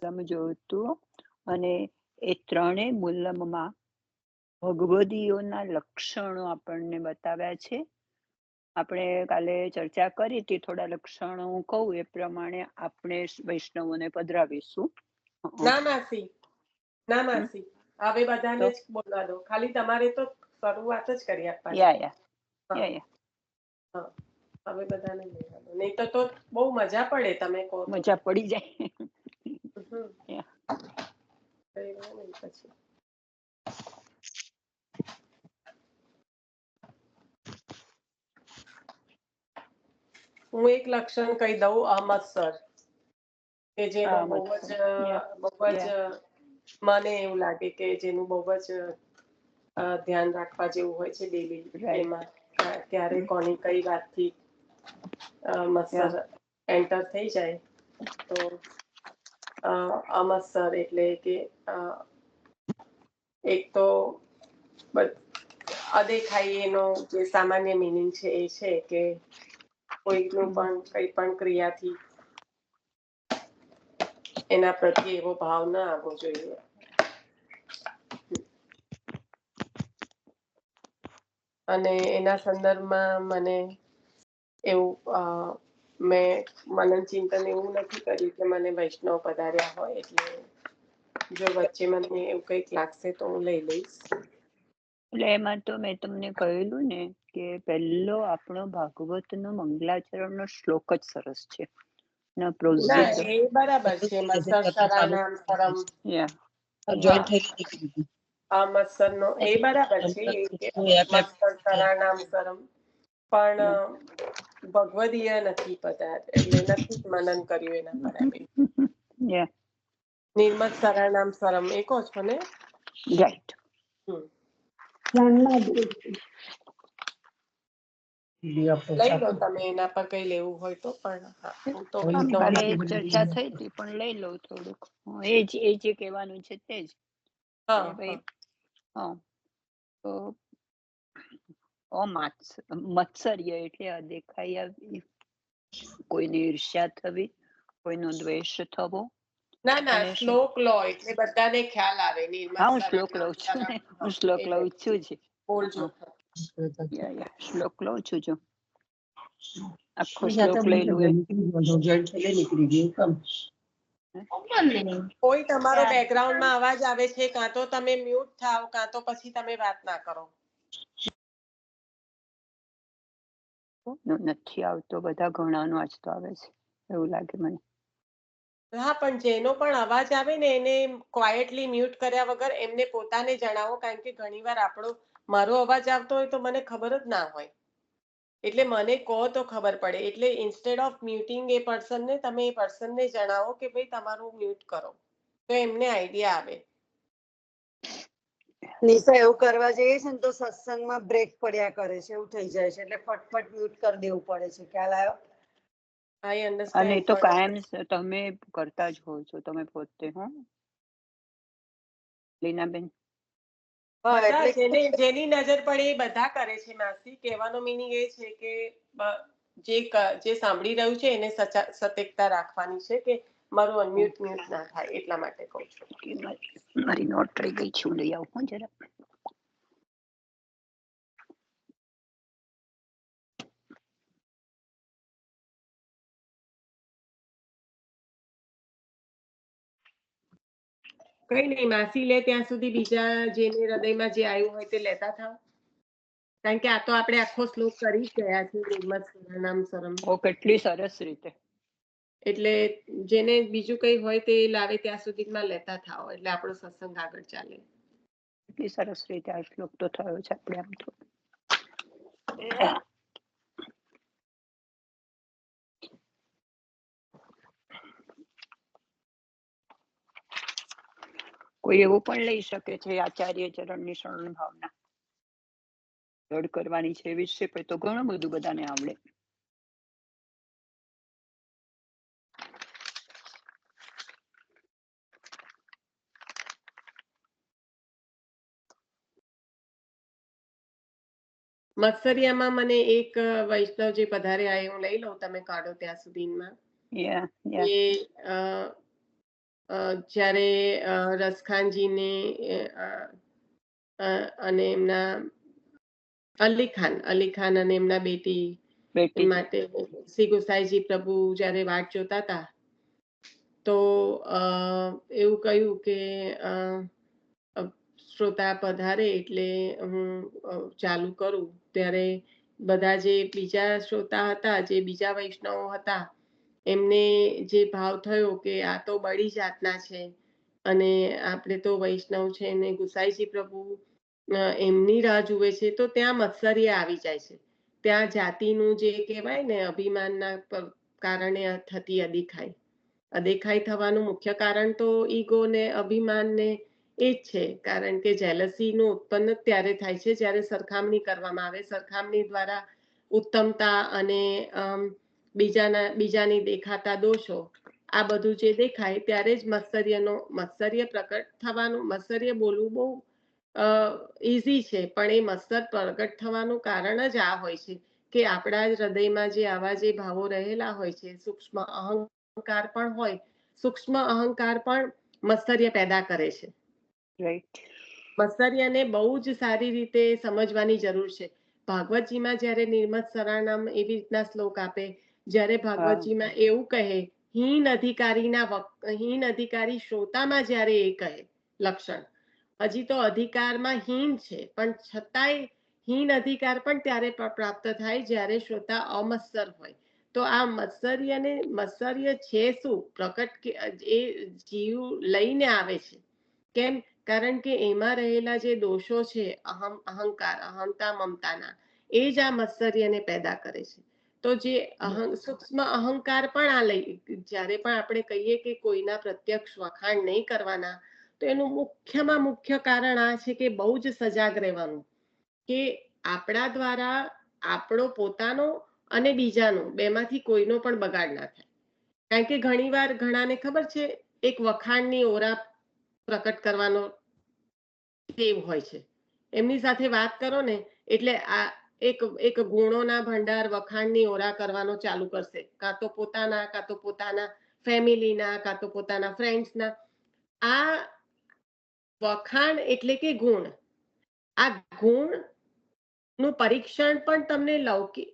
મૂલમ જોયું અને એ ત્રણેય મૂલમમાં ભગવદીઓના લક્ષણો આપણને બતાવ્યા છે. આપણે કાલે ચર્ચા કરી હતી, થોડા લક્ષણો હું કહું એ પ્રમાણે આપણે વૈષ્ણવોને પધરાવીશું. ના માસી હવે બધાને જ બોલવા દો, ખાલી તમારે તો શરૂઆત જ કરી આપવાની. હવે બધાને બોલવા દો, નહીં તો બહુ મજા પડે. તમે કહો મજા પડી જાય. પછી હું એક લક્ષણ કહી દઉં, અમત્સર, કે જેનું બહુ જ મને એવું લાગે કે જેનું બહુ જ ધ્યાન રાખવા જેવું હોય છે ડેલી. એમાં ક્યારે કોની કઈ વાતથી મત્સર એન્ટર થઈ જાય તો અમત્સર એટલે કે એક તો અદેખાઈ એનો જે સામાન્ય મિનિંગ છે એ છે કે કોઈકનું પણ કઈ પણ ક્રિયાથી એના પ્રત્યે એવો ભાવ ના આવવો જોઈએ. અને એના સંદર્ભમાં મને એવું મેં મનન ચિંતન એવું નથી કર્યું કે મને વૈષ્ણવ પધાર્યા હોય, એટલે જો વચ્ચે મને એવું કંઈક લાગશે તો હું લઈ લઈશ. એટલે એમાં તો મેં તમને કહેલું ને કે પહેલો આપણો ભાગવતનો મંગલાચરણનો શ્લોક જ સરસ છે. એ બરાબર છે. મત્સરનો એ બરાબર છે, પણ ભગવદીય નથી પધાર, એટલે નથી મનન કર્યું એના પર. નિર્મત સરાણામ સરમ એ કહો છો ને? રાઈટ. લઈ લો તમે, એના પર કઈ લેવું હોય તો. પણ ચર્ચા થઈ હતી, પણ લઈ લઉં થોડુંક. એ જે કહેવાનું છે તે જ. મત્સર્ય એટલે અદેખાઈ, કોઈની ઈર્ષ્યા થવી, કોઈનો દ્વેષ થવો. ના શ્લોક લો એટલે બધાને ખ્યાલ આવે. હું શ્લોક લઉં છું ને, હું શ્લોક લઉં છું જ. બોલજો. શ્લોક લઉં છું જો. આખો શ્લોક લઈ લઉં. કોઈ તમારો બેકગ્રાઉન્ડમાં અવાજ આવે છે, કાં તો તમે મ્યુટ થાવ, કાં તો પછી તમે વાત ના કરો. નથી આવતો, બધા ઘણાનો આજ તો આવે છે એવું લાગે મને. હા, પણ જેનો પણ અવાજ આવે ને એને ક્વાયટલી મ્યુટ કર્યા વગર એમને પોતાને જણાવો, કારણ કે ઘણીવાર મારો અવાજ આવતો હોય તો મને ખબર જ ના હોય, એટલે મને કહો તો ખબર પડે. એટલે ઇન્સ્ટેડ ઓફ મ્યુટિંગ એ પર્સનને, તમે એ પર્સનને જણાવો કે ભાઈ તમારું મ્યુટ કરો, તો એમને આઈડિયા આવે. નિશા, એવું કરવા જઈએ છે ને તો સત્સંગમાં બ્રેક પડ્યા કરે છે, એવું થઈ જાય છે, એટલે ફટફટ મ્યુટ કરી દેવું પડે છે. ખ્યાલ આવ્યો? અને તો કાયમ તમે કરતા જ હોવ છો તમે પોતે. લીનાબેન, જેની નજર પડે એ બધા કરે છે માસી. કહેવાનો મિનિંગ એ છે કે જે સાંભળી રહ્યું છે એને સતર્કતા રાખવાની છે કે મારું અનમ્યુટ ના થાય, એટલા માટે કહું છું. મારી નોટ રહી ગઈ છે, હું લઈ આવું જરા. કઈ નહીં, માસી લે ત્યાં સુધી બીજા જેને હૃદયમાં જે આવ્યું હોય તે લેતા થાવ, કારણ કે આ તો આપણે આખો શ્લોક કરી ગયા છે. નિર્મત સરાણામ સરમ. કેટલી સરસ રીતે. એટલે જેને બીજું કઈ હોય તે લાવે ત્યાં સુધીમાં લેતા થાવ, એટલે આપણો સત્સંગ આગળ ચાલે. કેટલી સરસ રીતે આ શ્લોક તો થયો છે આપણે આમ તો. કોઈ એવું પણ લઈ શકે છે, આચાર્ય ચરણની શરણ ભાવના રડ કરવાની છે એવી છે, તો ઘણું બધું બધાને આવડે. મત્સરિયામાં મને એક વૈષ્ણવ જે પધાર્યા એ હું લઈ લઉં, તમે કાઢો ત્યાં સુધીમાં. જ્યારે રસખાનજીને અને એમના અલી ખાન અને એમના બેટી માટે શ્રી ગુસાઈજી પ્રભુ જ્યારે વાટ જોતા હતા તો એવું કહ્યું કે શ્રોતા પધારે એટલે હું ચાલુ કરું. ત્યારે બધા જે બીજા શ્રોતા હતા, જે બીજા વૈષ્ણવો હતા, એમને જે ભાવ થયો કે આ તો બળી જાતના છે અને આપણે તો વૈષ્ણવ છે ને ગુસાઈજી પ્રભુ એમની રાહ જુએ છે, તો ત્યાં મત્સર્ય આવી જાય છે. ત્યાં જાતિનું જે કહેવાય ને અભિમાનના કારણે થતી અદેખાઈ થવાનું મુખ્ય કારણ તો ઈગો ને અભિમાન ને એ જ છે. કારણ કે જેલસીનું ઉત્પન્ન ત્યારે થાય છે જ્યારે સરખામણી કરવામાં આવે. સરખામણી દ્વારા ઉત્તમતા અને બીજાની દેખાતા દોષો, આ બધું જે દેખાય ત્યારે જ મત્સર્ય પ્રકટ થવાનું. મત્સર્ય બોલવું બહુ ઈઝી છે, પણ એ મત્સર પ્રગટ થવાનું કારણ જ આ હોય છે કે આપણા હૃદયમાં જે આવા જે ભાવો રહેલા હોય છે, સૂક્ષ્મ અહંકાર પણ હોય, સૂક્ષ્મ અહંકાર પણ મત્સર્ય પેદા કરે છે. મત્સર્યને બહુ જ સારી રીતે સમજવાની જરૂર છે. ભાગવતજીમાં જ્યારે નિર્મત સરાણામ એવી રીતના શ્લોક આપે, જ્યારે ભાગવતજીમાં એવું કહે, હીન અધિકારી શ્રોતામાં જ્યારે એ કહે લક્ષણ, હજી તો અધિકારમાં હીન છે, પણ છતાંય હીન અધિકાર પણ ત્યારે પ્રાપ્ત થાય જ્યારે શ્રોતા અમત્સર હોય. તો આ મત્સર્ય છે શું? પ્રકટ એ જીવ લઈને આવે છે. કેમ? કારણ કે એમાં રહેલા જે દોષો છે, અહંકાર, અહંતા, મમતાના, એ જ આ મત્સર્યને પેદા કરે છે. તો જે સૂક્ષ્મ અહંકાર પણ આ જ્યારે પણ આપણે કહીએ કે કોઈના પ્રત્યક્ષ વખાણ નહીં કરવાના, તો એનું મુખ્યમાં મુખ્ય કારણ આ છે કે બહુ જ સજાગ રહેવાનું કે આપણા દ્વારા આપણો પોતાનો અને બીજાનો બેમાંથી કોઈનો પણ બગાડ ના થાય. કારણ કે ઘણી વાર ઘણાને ખબર છે એક વખાણની ઓરા પ્રકટ કરવાનો ટેવ હોય છે. એમની સાથે વાત કરો ને એટલે આ એક ગુણોના ભંડાર વખાણની ઓરા કરવાનો ચાલુ કરશે, કાં તો પોતાના ફેમિલીના, કાં તો પોતાના ફ્રેન્ડ્સના. આ વખાણ એટલે કે ગુણ. આ ગુણ નું પરીક્ષણ પણ તમને લૌકિક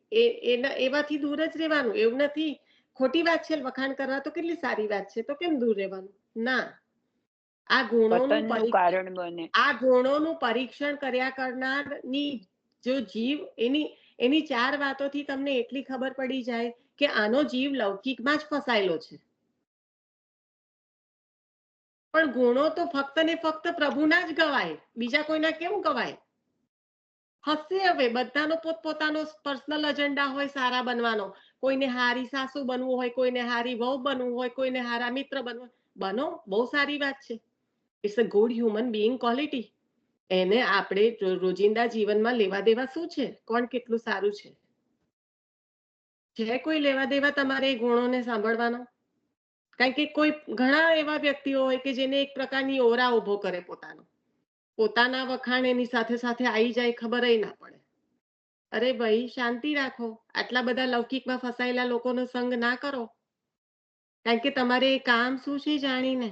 એવાથી દૂર જ રહેવાનું. એવું નથી ખોટી વાત છે વખાણ કરવા, તો કેટલી સારી વાત છે, તો કેમ દૂર રહેવાનું? ના, આ ગુણોનું પરીક્ષણ કર્યા કરનારની જો જીવ, એની ચાર વાતોથી તમને એટલી ખબર પડી જાય કે આનો જીવ લૌકિકમાં જ ફસાયેલો છે. પણ ગુણો તો ફક્ત ને ફક્ત પ્રભુના જ ગવાય, બીજા કોઈના કેમ ગવાય? હશે હવે બધાનો પોતપોતાનો પર્સનલ એજન્ડા હોય સારા બનવાનો. કોઈને હારી સાસુ બનવું હોય, કોઈને હારી વહુ બનવું હોય, કોઈને હારા મિત્ર બનવું. બનો, બહુ સારી વાત છે. It's a good human being quality. એને આપણે રોજિંદા જીવનમાં લેવા દેવા શું છે? કોણ કેટલું સારું છે? કોઈ લેવા દેવા તમારે ગુણોને સાંભળવાનો? કારણ કે ઘણા એવા વ્યક્તિઓ હોય કે જેને એક પ્રકારની ઓરા ઉભો કરે, પોતાના વખાણ એની સાથે સાથે આવી જાય, ખબર ના પડે. અરે ભાઈ, શાંતિ રાખો. આટલા બધા લૌકિકમાં ફસાયેલા લોકોનો સંગ ના કરો. કારણ કે તમારે કામ શું છે જાણીને.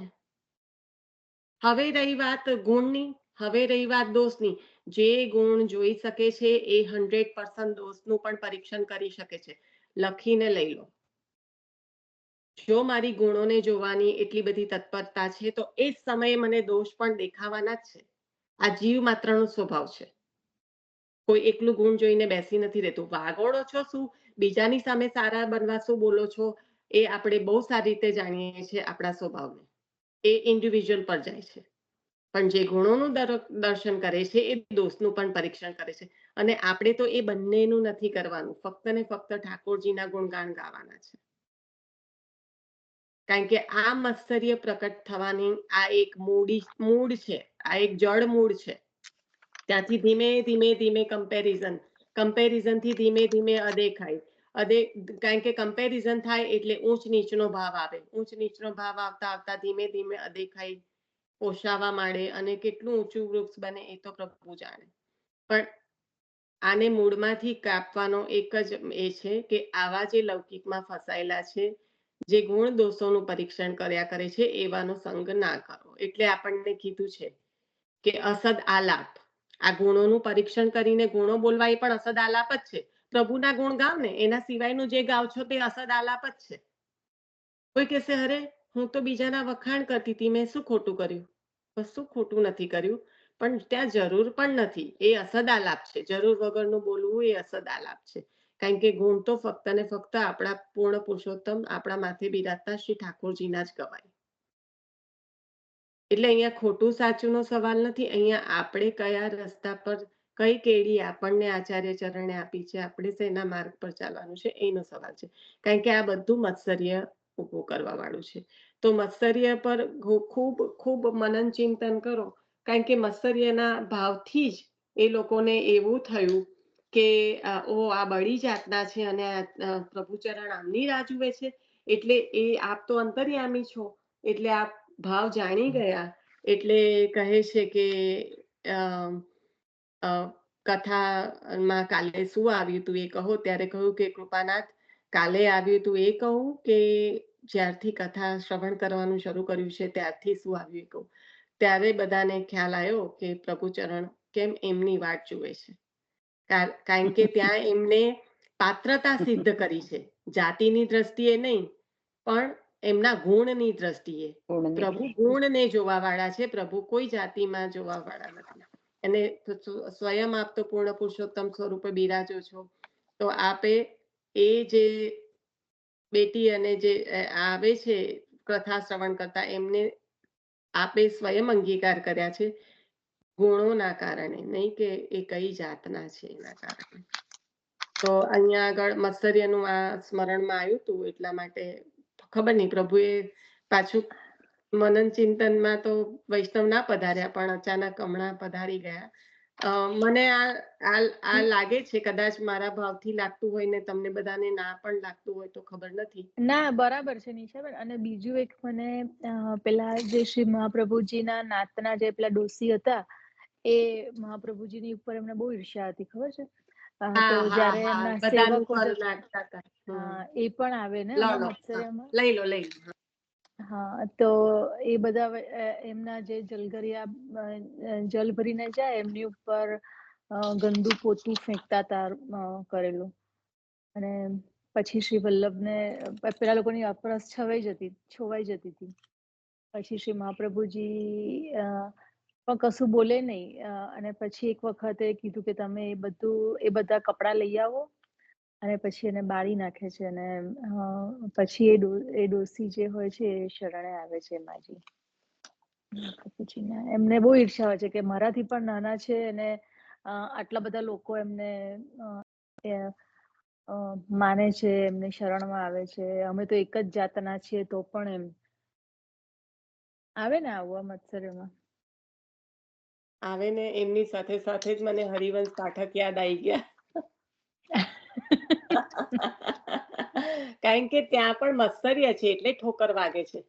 હવે રહી વાત ગુણની, હવે રહી વાત દોષની. જે ગુણ જોઈ શકે છે એ 100% દોષનું પણ પરીક્ષણ કરી શકે છે. લખીને લઈ લો. જો મારી ગુણોને જોવાની એટલી બધી તત્પરતા છે, તો એ જ સમયે મને દોષ પણ દેખાવાના જ છે. આ જીવ માત્રનો સ્વભાવ છે. કોઈ એકલું ગુણ જોઈને બેસી નથી રહેતું. વાગોળો છો શું, બીજાની સામે સારા બનવા શું બોલો છો, એ આપણે બહુ સારી રીતે જાણીએ છીએ આપણા સ્વભાવને. એ ઇન્ડિવિજ્યુઅલ પર જાય છે. પણ જે ગુણોનું દર્શન કરે છે એ દોષનું પણ પરીક્ષણ કરે છે. અને આપણે તો એ બંનેનું નથી કરવાનું, ફક્ત ને ફક્ત ઠાકોરજીના ગુણગાન ગાવાના છે. કારણ કે આ મત્સર્ય પ્રકટ થવાની આ એક મૂળ છે, આ એક જળ મૂળ છે. ત્યાંથી ધીમે ધીમે કમ્પેરિઝન થી ધીમે ધીમે અદેખાઈ. કારણ કે કમ્પેરિઝન થાય એટલે ઊંચ નીચનો ભાવ આવે. ઊંચ નીચનો ભાવ આવતા આવતા ધીમે ધીમે અદેખાઈ પોષાવા માંડે અને કેટલું ઊંચું વૃક્ષ બને એ તો પ્રભુ જાણે. પણ આને મૂળમાંથી કાપવાનો એક જ એ છે કે આવા જે લૌકિકમાં ફસાયેલા છે, જે ગુણ દોષોનું પરીક્ષણ કર્યા કરે છે એવાનો સંગ ના કરો. એટલે આપણને કીધું છે કે અસદ આલાપ, આ ગુણોનું પરીક્ષણ કરીને ગુણો બોલવા એ પણ અસદ આલાપ જ છે. પ્રભુના ગુણ ગાવ ને, એના સિવાયનું જે ગાવ છો તે અસદ આલાપ જ છે. કોઈ કહેશે અરે હું તો બીજાના વખાણ કરતી હતી, મેં શું ખોટું કર્યું? કશું ખોટું નથી કર્યું, પણ ત્યાં જરૂર પણ નથી. એ અસદ આલાપ છે. જરૂર વગરનું બોલવું એ અસદ આલાપ છે. કારણ કે ગુણ તો ફક્ત ને ફક્ત આપણા પૂર્ણ પુરુષોત્તમ, આપણા માથે બિરાજતા શ્રી ઠાકોરજીના જ ગવાય. એટલે અહીંયા ખોટું સાચું નો સવાલ નથી. અહીંયા આપણે કયા રસ્તા પર, કઈ કેડી આપણને આચાર્ય ચરણે આપી છે, આપણે શેના માર્ગ પર ચાલવાનું છે એનો સવાલ છે. કારણ કે આ બધું મત્સર્ય ઉભું કરવા વાળું છે. તો મત્સર્ય પર ખૂબ ખૂબ મનન ચિંતન કરો. કારણ કે મત્સર્યના ભાવથી જ એ લોકોને એવું થયું કે આ બળી જાતના છે અને પ્રભુ ચરણ આમની રાહ જુએ છે. એટલે એ આપ તો અંતર્યામી છો, એટલે આપ ભાવ જાણી ગયા. એટલે કહે છે કે કથામાં કાલે શું આવ્યું તું એ કહો. ત્યારે કહ્યું કે કૃપાનાથ, કાલે આવ્યું તું એ કહું કે જ્યારથી કથા શ્રવણ કરવાનું શરૂ કર્યું છે ત્યારથી શું આવ્યું એ કહું. ત્યારે બધાને ખ્યાલ આવ્યો કે પ્રભુચરણ કેમ એમની વાટ જુએ છે. કારણ કે ત્યાં એમને પાત્રતા સિદ્ધ કરી છે, જાતિની દ્રષ્ટિએ નહીં પણ એમના ગુણની દ્રષ્ટિએ. પ્રભુ ગુણને જોવા વાળા છે, પ્રભુ કોઈ જાતિમાં જોવા વાળા નથી. અને સ્વયં આપ તો પૂર્ણ પુરુષોત્તમ સ્વરૂપે બિરાજો છો. તો આપે એ જે બેટી અને જે આવે છે કથા શ્રવણ કરતા, એમને આપે સ્વયં અંગીકાર કર્યા છે ગુણોના કારણે, નહીં કે એ કઈ જાતના છે એના કારણે. તો અહીંયા આગળ મત્સર્યનું આ સ્મરણમાં આવ્યું હતું. એટલા માટે ખબર નહીં, પ્રભુએ પાછું મનન ચિંતનમાં તો વૈષ્ણવ ના પધાર્યા, પણ અચાનક હમણાં પધારી ગયા. મને આ લાગે છે, કદાચ મારા ભાવથી લાગતું હોય ને તમને બધાને ના પણ લાગતું હોય તો ખબર નથી. ના, બરાબર છે નિશાબેન. અને બીજું એક મને પેલા જે શ્રી મહાપ્રભુજીના નાતના જે પેલા ડોસી હતા, એ મહાપ્રભુજીની ઉપર એમને બહુ ઈર્ષ્યા હતી, ખબર છે? તો જ્યારે એમના સેવકો એ પણ આવે ને મત્સર્યમાં. લઈ લો. હા, તો એ બધા એમના જે જલગરિયા જલ ભરીને જાય એમની ઉપર ગંદુ પોતું ફેંકતા હતા કરેલું. અને પછી શ્રી વલ્લભને પેલા લોકોની અપરસ છવાઈ જતી હતી. પછી શ્રી મહાપ્રભુજી પણ કશું બોલે નહીં. અને પછી એક વખતે કીધું કે તમે એ બધા કપડા લઈ આવો, અને પછી એને બાળી નાખે છે. અને પછી એ ડોસી જે હોય છે એ શરણે આવે છે માજી. એમને બહુ ઈર્ષા હોય છે કે મારાથી પણ નાના છે અને આટલા બધા લોકો એમને માને છે, એમને શરણમાં આવે છે. અમે તો એક જ જાતના છીએ તો પણ એમ આવે ને આવું મત્સર્યમાં. આવે ને, એમની સાથે સાથે જ મને હરિવંશ પાઠક યાદ આવી ગયા. કારણ કે ત્યાં પણ મત્સર્ય છે એટલે ઠોકર વાગે છે.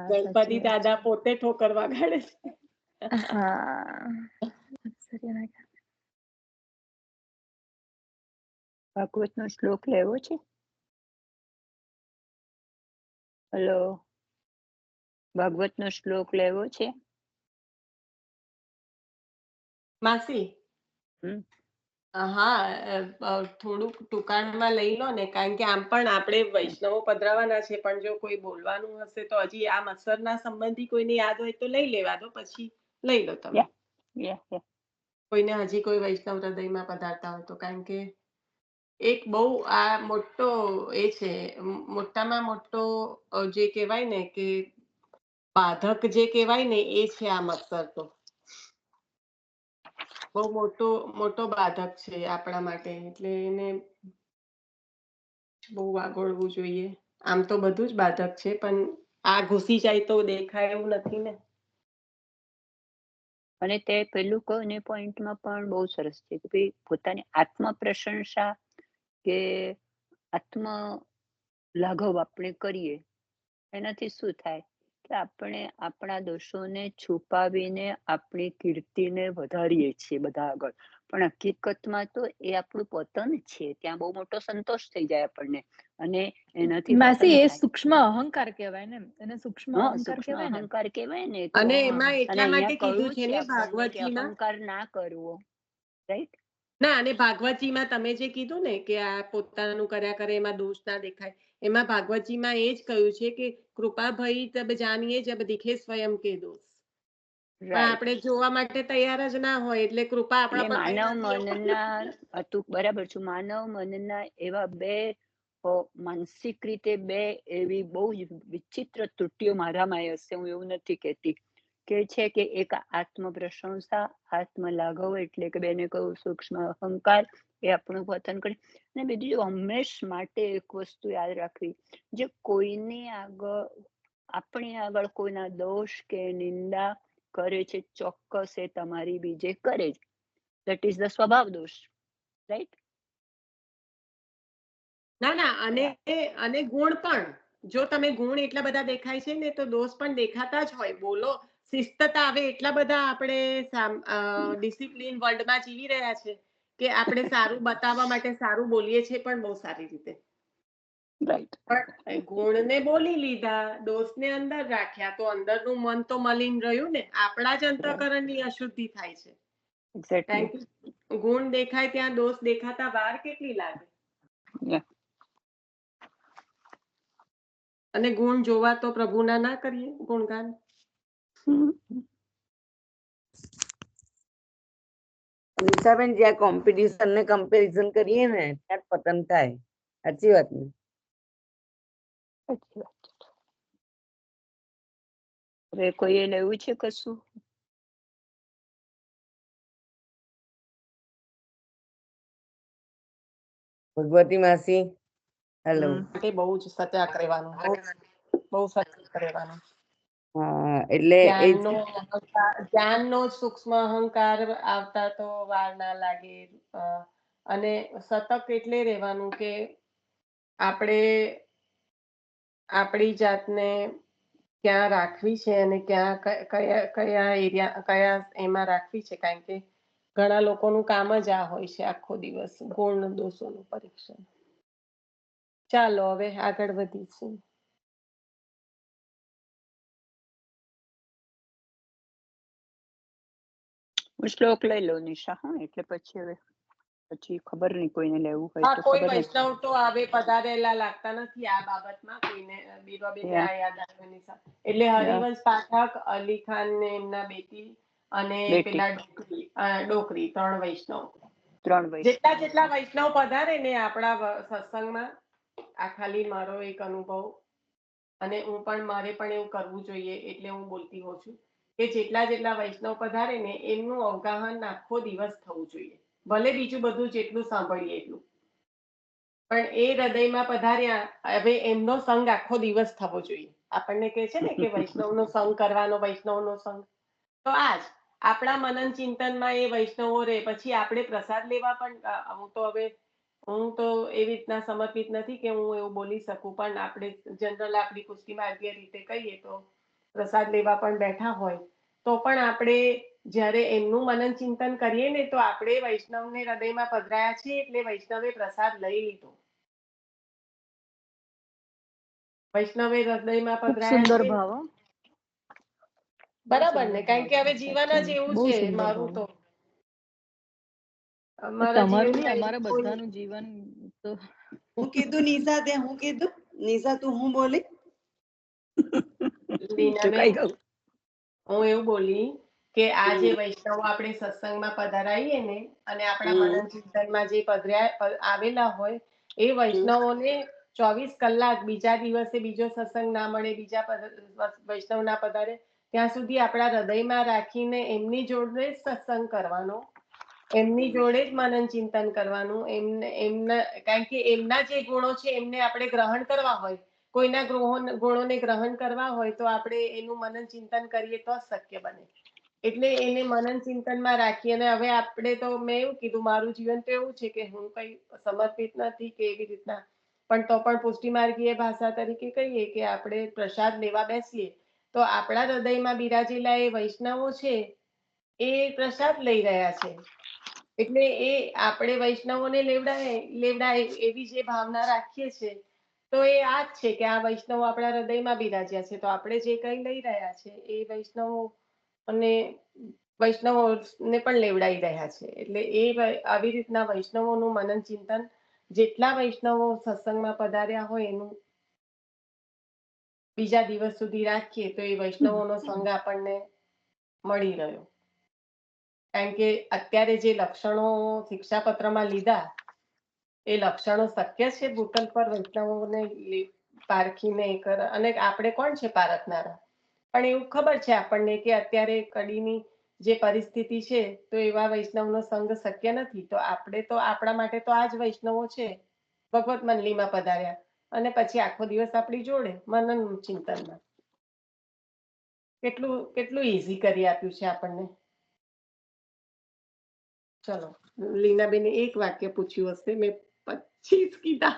ગણપતિ દાદા પોતે ઠોકર વાગાડે છે. ભાગવતનો શ્લોક લેવો છે? હલો, ભાગવતનો શ્લોક લેવો છે? માસી, હા, થોડુંક ટૂંકાણમાં લઈ લો ને. કારણ કે આમ પણ આપણે વૈષ્ણવો પધરાવાના છે, પણ જો કોઈ બોલવાનું હશે તો હજી આ મત્સરના સંબંધી કોઈને યાદ હોય તો લઈ લેવા દો, પછી લઈ લો તમે. કોઈને હજી કોઈ વૈષ્ણવ હૃદયમાં પધારતા હોય તો. કારણ કે એક બહુ આ મોટો એ છે, મોટામાં મોટો જે કહેવાય ને કે બાધક જે કહેવાય ને એ છે આ મત્સર. તો બહુ મોટો બાધક છે આપણા માટે. એટલે એને બહુ વાગોળવું જોઈએ. આમ તો બધું જ બાધક છે, પણ આ ઘૂસી જાય તો દેખાય એવું નથી ને. અને તે પેલું કોને પોઈન્ટમાં પણ બહુ સરસ છે કે ભાઈ પોતાની આત્મ પ્રશંસા કે આત્મ લાઘવ આપણે કરીએ, એનાથી શું થાય કે આપણે આપણા દોષોને છુપાવીને આપણી કીર્તિને વધારીએ છીએ બધા આગળ. પણ હકીકતમાં તો એ આપણું પતન છે. ત્યાં બહુ મોટો સંતોષ થઈ જાય આપણને અને એનાથી માસી પતન એ થાય. સૂક્ષ્મ અહંકાર કહેવાય ને, એને સૂક્ષ્મ હા, અહંકાર સૂક્ષ્મ કહેવાય ને. અહંકાર કહેવાય ને તો. અને અને એમાં એટલા માટે અહીંયા કીધું કહ્યું છે છે ને આપણને કે ભાગવતજીમાં. અહંકાર ના કરવો, રાઈટ? ના, અને ભાગવતજીમાં તમે જે કીધું ને કે આ પોતાનું કર્યા કરે એમાં દોષ ના દેખાય, એમાં ભાગવતજીમાં એ જ કહ્યું છે કે કૃપા ભઈ તબ જાનીએ જબ દિખે સ્વયં કે દોષ. પણ રાઈટ. આપણે જોવા માટે તૈયાર જ ના હોય એટલે કૃપા આપણા એટલે પર થઈ માનવ નથી એવું. મનના તું બરાબર છું. માનવ મનના એવા બે માનસિક રીતે બે એવી બહુ જ વિચિત્ર ત્રુટિઓ મારામાં હશે, હું એવું નથી કહેતી, કે છે કે એક આત્મ પ્રશંસા, આત્મ લાઘવ, એટલે કે બેને કહું સૂક્ષ્મ અહંકાર, એ આપણું પતન કરે. અને બીજું હંમેશ માટે એક વસ્તુ યાદ રાખવી, જે કોઈની આગળ, આપણી આગળ કોઈના દોષ કે નિંદા કરે છે, ચોક્કસ એ તમારી બીજે કરે જ. દેટ ઇઝ ધ સ્વભાવ દોષ, રાઈટ? ના ના, અને ગુણ પણ, જો તમે ગુણ એટલા બધા દેખાય છે ને તો દોષ પણ દેખાતા જ હોય. બોલો, શિસ્તતા આવે એટલા બધા આપણે ડિસિપ્લિન વર્લ્ડમાં જીવી રહ્યા છે કે આપણે સારું બતાવવા માટે સારું બોલીએ છીએ પણ બહુ સારી રીતે. રાઈટ. પણ ગુણને બોલી લીધા, દોષને અંદર રાખ્યા તો અંદરનું મન તો મલિન રહ્યું ને. આપણા જ અંતઃકરણની અશુદ્ધિ થાય છે. એક્ઝેક્ટલી. કારણ કે ગુણ દેખાય ત્યાં દોષ દેખાતા વાર કેટલી લાગે. અને ગુણ જોવા તો પ્રભુના ના કરીએ ગુણગાન. નિશાબેન, જ્યાં કોમ્પિટિશન ને કમ્પેરિઝન કરીએ ને ત્યાં પતન થાય. સાચી વાત ને? સાચી વાત. હવે કોઈએ લેવું છે કશું? ભગવતી માસી, હેલો. માટે બહુ જ સજાગ રહેવાનું, બહુ સજાગ રહેવાનું. હા, એટલે એ જ્ઞાનનો સૂક્ષ્મ અહંકાર આવતા તો વાર ના લાગે. અને સતત એટલે રહેવાનું કે આપણે આપણી જાતને ક્યાં રાખવી છે અને ક્યાં કયા એરિયા, કયા એમાં રાખવી છે. કારણ કે ઘણા લોકોનું કામ જ આ હોય છે, આખો દિવસ ગુણ દોષોનું પરીક્ષણ. ચાલો હવે આગળ વધીશું. હું શ્લોક લઈ લઉં નિશા, હા, એટલે પછી ખબર નહીં કોઈને લેવું હોય તો. કોઈ ખબર નહીં. વૈષ્ણવ તો આવે પધારેલા લાગતા નથી આ બાબતમાં કોઈને. બીબાબેન Yeah. આ યાદ આવ્યું નિશા. એટલે Yeah. હરિવંશ પાઠક, અલી ખાન ને એમના બેટી અને બેટી. પેલા ડોકરી, 3 વૈષ્ણવ. 3 વૈષ્ણવ. જેટલા વૈષ્ણવ પધારે ને આપણા સત્સંગમાં, આ ખાલી મારો એક અનુભવ, અને હું પણ મારે પણ એવું કરવું જોઈએ એટલે હું બોલતી હોઉં છું કે જેટલા વૈષ્ણવ પધારે ને એમનું અવગાહન આખો દિવસ થવું જોઈએ. ભલે બીજું બધું જેટલું સાંભળીએ એટલું, પણ એ હૃદયમાં પધાર્યા, હવે એમનો સંગ આખો દિવસ થવો જોઈએ. આપણને કહે છે ને કે વૈષ્ણવનો સંગ કરવાનો, વૈષ્ણવનો સંગ. તો આજ આપણા મનન ચિંતનમાં એ વૈષ્ણવો રહે. પછી આપણે પ્રસાદ લેવા પણ, હું તો એવી રીતના સમર્પિત નથી કે હું એવું બોલી શકું, પણ આપણે જનરલ આપણી પુષ્ટિ માર્ગીય રીતે કહીએ તો પ્રસાદ લેવા પણ બેઠા હોય તો પણ આપણે જ્યારે એમનું મનન ચિંતન કરીએ ને તો આપણે વૈષ્ણવને હૃદયમાં પધરાયા છીએ એટલે વૈષ્ણવે પ્રસાદ લઈ લીધો. વૈષ્ણવે હૃદયમાં ખૂબ પધરાયા સુંદર છે, ભાવ. બરાબર ને? કારણ કે હવે જીવન જ એવું બહુ છે સુંદર મારું ભાવ. તો. અમારા તમારું નહીં, જીવનમાં અમારા કોઈ બધાનું જીવન તો. હું કીધું નિશા, તે હું કીધું નિશા, તું હું બોલી? લીનાબેન, હું એવું બોલી કે આ જે વૈષ્ણવ આપણે સત્સંગમાં પધરાઈએ ને અને આપણા મનન ચિંતનમાં જે આવેલા હોય એ વૈષ્ણવોને 24 કલાક, બીજા દિવસે બીજો સત્સંગ ના મળે, બીજા વૈષ્ણવ ના પધારે ત્યાં સુધી આપણા હૃદયમાં રાખીને એમની જોડે જ સત્સંગ કરવાનો, એમની જોડે જ મનન ચિંતન કરવાનું. કારણ કે એમના જે ગુણો છે એમને આપણે ગ્રહણ કરવા હોય, કોઈના ગુણોને ગ્રહણ કરવા હોય તો આપણે એનું મનન ચિંતન કરીએ તો જ શક્ય બને. એટલે એને મનન ચિંતનમાં રાખી. અને હવે આપણે તો, મેં એવું કીધું, મારું જીવન તો એવું છે કે હું કઈ સમર્પિત નથી કે એવી રીતના, પણ તો પણ પુષ્ટિ માર્ગીય ભાષા તરીકે કહીએ કે આપણે પ્રસાદ લેવા બેસીએ તો આપણા હૃદયમાં બિરાજેલા એ વૈષ્ણવો છે એ પ્રસાદ લઈ રહ્યા છે. એટલે એ આપણે વૈષ્ણવોને લેવડાય એવી જે ભાવના રાખીએ છીએ તો એ આ જ છે કે આ વૈષ્ણવો આપણા હૃદયમાં બિરાજ્યા છે, તો આપણે જે કઈ લઈ રહ્યા છે એ વૈષ્ણવોને પણ લેવડાવી રહ્યા છે. એટલે આવી રીતના વૈષ્ણવોનું મનન ચિંતન જેટલા વૈષ્ણવો સત્સંગમાં પધાર્યા હોય એનું બીજા દિવસ સુધી રાખીએ તો એ વૈષ્ણવોનો સંગ આપણને મળી રહ્યો. કારણ કે અત્યારે જે લક્ષણો શિક્ષાપત્રમાં લીધા એ લક્ષણો શક્ય છે ભૂતલ પર વૈષ્ણવોને પારખીને અને આપણે કોણ છે પારખનારા? પણ એવું ખબર છે આપણને કે અત્યારે કડીની જે પરિસ્થિતિ છે તો એવા વૈષ્ણવનો સંગ શક્ય નથી. તો આપણે તો આપણા માટે તો આ જ વૈષ્ણવો છે, ભગવત મંડળીમાં પધાર્યા અને પછી આખો દિવસ આપણી જોડે મનન ચિંતનમાં. કેટલું કેટલું ઈઝી કરી આપ્યું છે આપણને. ચલો, લીનાબેને એક વાક્ય પૂછ્યું હશે, મેં 25 કીધા.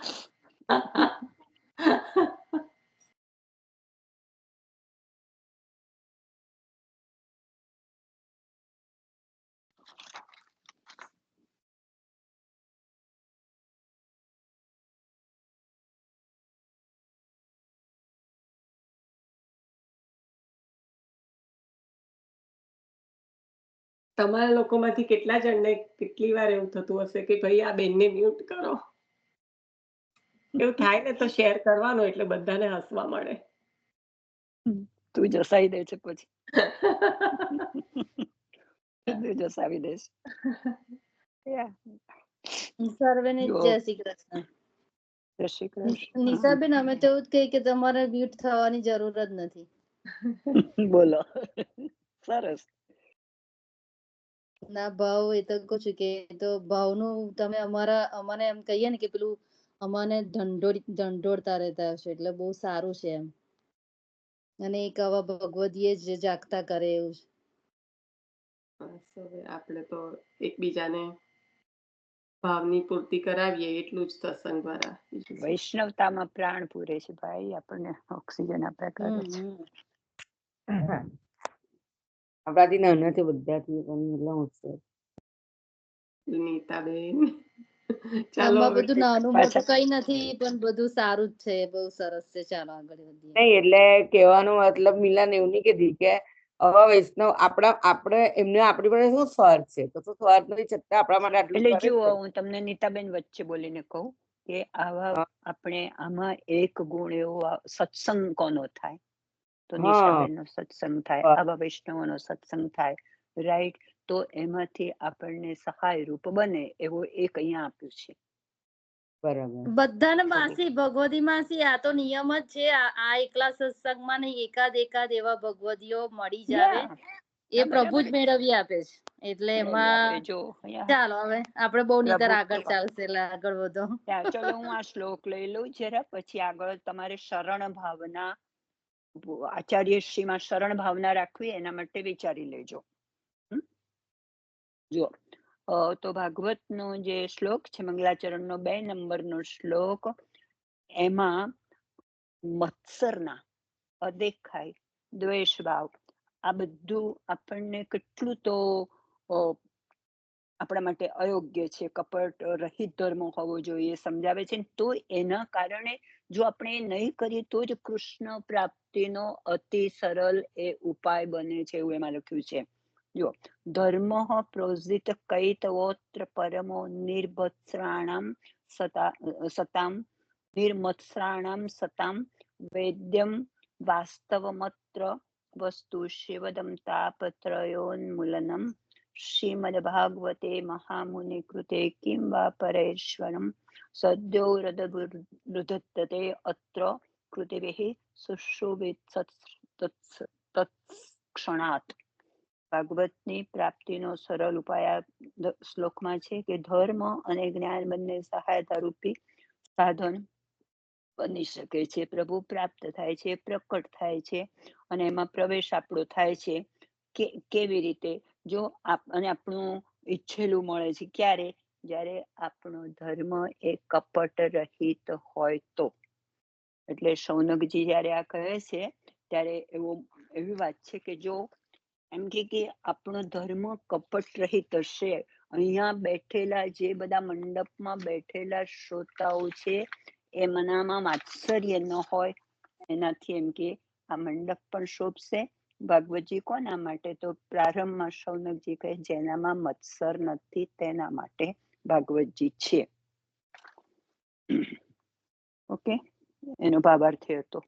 તમારા લોકોમાંથી કેટલા જણને કેટલી વાર એવું થતું હશે કે ભાઈ આ બેનને મ્યુટ કરો? એવું થાય ને તો શેર કરવાનો એટલે બધાને હસવા મળે. તું જસાઈ દે છે પછી. તું જસાવી દે છે. સર્વેને જય શ્રી કૃષ્ણ. જય શ્રી કૃષ્ણ. નિશાબેન, અમે તો એવું જ કહીએ કે તમારે મ્યુટ થવાની જરૂર જ નથી. બોલો. સરસ. ના ભાવ એ તો કહું છું કે તો ભાવનું તમે અમને એમ કહીએ ને કે પેલું અમને ઢંઢોળતા રહેતા હશે એટલે બહુ સારું છે એમ. અને એક આવા ભગવદીએ જ જાગતા કરે એવું છે. આપણે તો એકબીજાને ભાવની પૂર્તિ કરાવીએ એટલું જ સત્સંગ દ્વારા. વૈષ્ણવતામાં પ્રાણ પૂરે છે ભાઈ, આપણને ઓક્સિજન આપ્યા કરે છે. આપણાથી નાનાથી બધાથી હોશિયાર. નીતાબેન, આમાં બધું નાનું મોટું કઈ નથી, પણ બધું સારું જ છે, બહુ સરસ છે. ચાલો આગળ વધીએ. નહીં, એટલે કહેવાનો મતલબ મિલાને એવું નહીં કીધી કે હવે વૈષ્ણવ આપણે એમને આપણી પાસે શું સ્વાર્થ છે, તો સ્વાર્થ નથી છતાં આપણા માટે આટલું એટલે કરે જુઓ, છે. હું તમને નીતાબેન વચ્ચે બોલીને કહું કે આપણે આમાં એક ગુણ એવો સત્સંગ કોનો થાય તો નિશાબેનનો સત્સંગ થાય, આવા વૈષ્ણવોનો સત્સંગ થાય, રાઈટ? તો એમાંથી આપણને સહાય રૂપ બને એવો એક અહીંયા આપ્યું છે. બરાબર. બધાને માસી ભગવદી માસી આ તો નિયમ જ છે. આ એકલા સત્સંગમાં નહીં, એકાદ એવા ભગવદીઓ મળી જાવે એ પ્રભુ જ મેળવી આપે છે. એટલે એમાં ચાલો હવે આપણે બહુ નીતર આગળ ચાલશે, એટલે આગળ વધો. ચલો, હું આ શ્લોક લઈ લઉં જરા, પછી આગળ તમારે શરણ ભાવના, આચાર્ય શ્રીમાં શરણ ભાવના રાખવી એના માટે વિચારી લેજો. જો તો ભાગવતનો જે શ્લોક છે, મંગલાચરણનો 2 નંબરનો શ્લોક, એમાં મત્સરના, અદેખાય, દ્વેષ ભાવ, આ બધું આપણને કેટલું તો આપણા માટે અયોગ્ય છે, કપટ રહિત ધર્મ હોવો જોઈએ સમજાવે છે. તો એના કારણે જો આપણે નહીં કરીએ તો જ કૃષ્ણ પ્રાપ્તિનો અતિ સરળ એ ઉપાય બને છે, એવું એમાં લખ્યું છે. જો ધર્મ પ્રોજિત કૈતવોત્ર પરમો નિર્ભત્સરાણામ સતામ નિર્મત્સરાણામ સતામ વૈદ્યમ વાસ્તવમત્ર વસ્તુ શિવદમ તાપત્રયોન્મૂલનમ શ્રીમદ્ભાગવતે મહામુનિ કૃતે કિમ વા પરેશ્વરમ સદ્યો હૃદતે અત્ર કૃતિભિઃ સુશ્રુવિત તત્ક્ષણાત. ભાગવતની પ્રાપ્તિનો સરળ ઉપાય આ શ્લોકમાં છે કે ધર્મ અને જ્ઞાન બંને સહાયતા રૂપી સાધન બની શકે છે. પ્રભુ પ્રાપ્ત થાય છે, પ્રકટ થાય છે, અને એમાં પ્રવેશ આપણો થાય છે. કેવી રીતે? જો અને આપણું ઈચ્છેલું મળે છે ક્યારે? જ્યારે આપણો ધર્મ એ કપટ રહિત હોય તો. એટલે શૌનકજી જયારે આ કહે છે ત્યારે એવી વાત છે કે જો એમ કે આપણો ધર્મ કપટ રહિત હશે અહીંયા બેઠેલા જે બધા મંડપમાં બેઠેલા શ્રોતાઓ છે એમનામાં માત્સર્ય ન હોય એનાથી એમ કે આ મંડપ પણ શોભશે. ભાગવતજી કોના માટે? તો પ્રારંભમાં શૌનકજી કહે જેનામાં મત્સર નથી તેના માટે ભાગવતજી છે. ઓકે, એનો ભાવાર્થ હતો.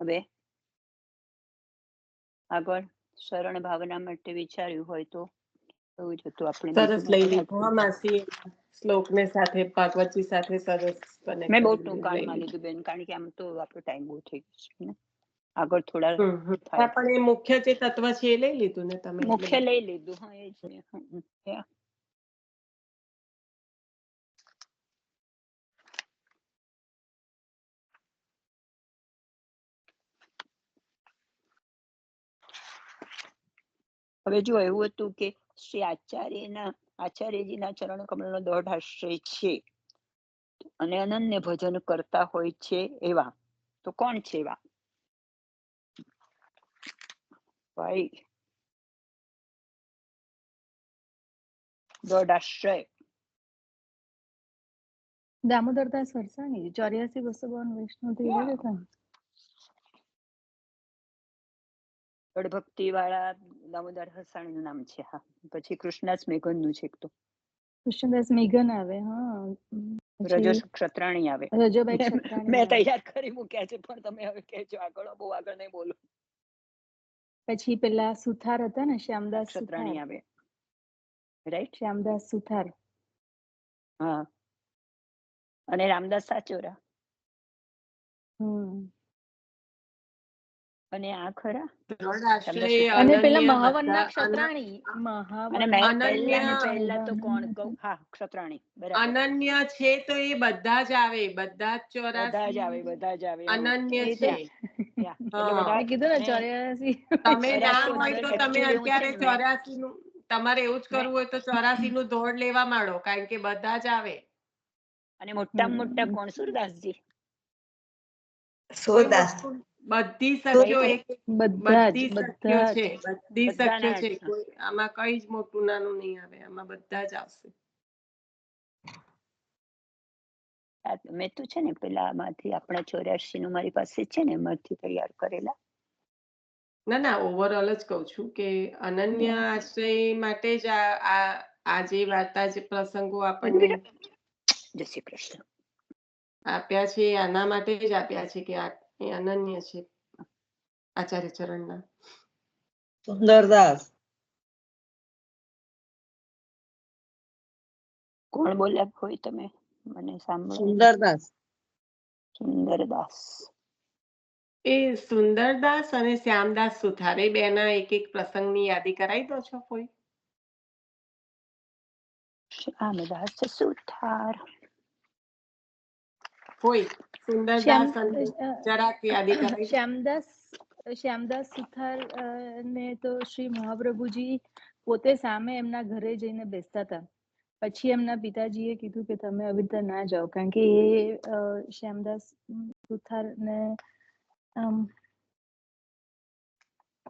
હવે આગળ શરણ ભાવના માટે વિચાર્યું હોય તો એવું જ હતું. આપણે સરસ લઈ લીધું માસી, શ્લોક ને સાથે ભાગવતજી સાથે સરસ. મેં બહુ ટૂંકાણમાં લીધું બેન, કારણ કે આમ તો આપણો ટાઈમ બહુ થઈ ગયો છે ને. આગળ થોડા પણ એ મુખ્ય જે તત્વ છે એ લઈ લીધું ને તમે? મુખ્ય લઈ લીધું. હા, એ જ ને. હવે જો એવું હતું કે શ્રી આચાર્યજીના ચરણ કમળનો દોઢ આશ્રય છે અને અનન્ય ભજન કરતા હોય છે એવા તો કોણ છે એવા? ભાઈ દોઢ આશ્રય દામોદરદાસ વરસાણી 84-252 વૈષ્ણવ હતા. ભક્તિ વાળા દામોદર હસાણી નું નામ છે. હા, પછી કૃષ્ણદાસ મેઘન નું છે. તો કૃષ્ણદાસ મેઘન આવે. હા, રજો ક્ષત્રાણી આવે. રજોબાઈ ક્ષત્રાણી. મેં તૈયાર કરી મૂક્યા છે પણ તમે હવે કહેજો. આગળ બહુ આગળ નહીં બોલો. પછી પેલા સુથાર હતા ને, શ્યામદાસ ક્ષત્રાણી આવે. રાઈટ, શ્યામદાસ સુથાર. હા, અને રામદાસ સાચોરા. અને આ ખરા અને પેલા મહાવનના ક્ષત્રાણી. પહેલા તો કોણ કહું? હા, ક્ષત્રાણી. બરાબર. અનન્ય છે તો એ બધા જ આવે, બધા જ 84 બધા જ આવે. અનન્ય છે. કીધું ને 84. તમે ના હોય તો તમે અત્યારે 84 નું, તમારે એવું જ કરવું હોય તો 84 નું ધોળ લેવા માંડો, કારણ કે બધા જ આવે. અને મોટામાં મોટા કોણ? સુરદાસજી. બધી સખીઓ બધી સખીઓ છે, બધી સખીઓ છે. બધા. કોઈ આમાં કઈ જ મોટું નાનું નહીં આવે, આમાં બધા જ આવશે. મેં તો છે ને પેલા માંથી આપણા 84 નું મારી પાસે છે ને, એમાંથી તૈયાર કરેલા. ના, ઓવરઓલ જ કઉ છું કે અનન્ય આશ્રય માટે જ આ જે વાર્તા, જે પ્રસંગો આપણને જય શ્રી કૃષ્ણ આપ્યા છે, આના માટે જ આપ્યા છે કે એ અનન્ય છે આચાર્ય ચરણના. સુંદરદાસ. કોણ બોલ્યા હોય તમે? મને સાંભળો. સુંદરદાસ. સુંદરદાસ. એ સુંદરદાસ અને શ્યામદાસ સુથાર, એ બેના એક એક પ્રસંગની યાદી કરાવી દો છો કોઈ? શ્યામદાસ સુથાર કોઈ સુંદરદાસ જરાક યાદી કરાવી. શ્યામદાસ સુથાર ને તો શ્રી મહાપ્રભુજી પોતે સામે એમના ઘરે જઈને બેસતા હતા. પછી એમના પિતાજીએ કીધું કે તમે આવી રીતે ના જાઓ, કારણ કે એ શ્યામદાસ સુથાર ને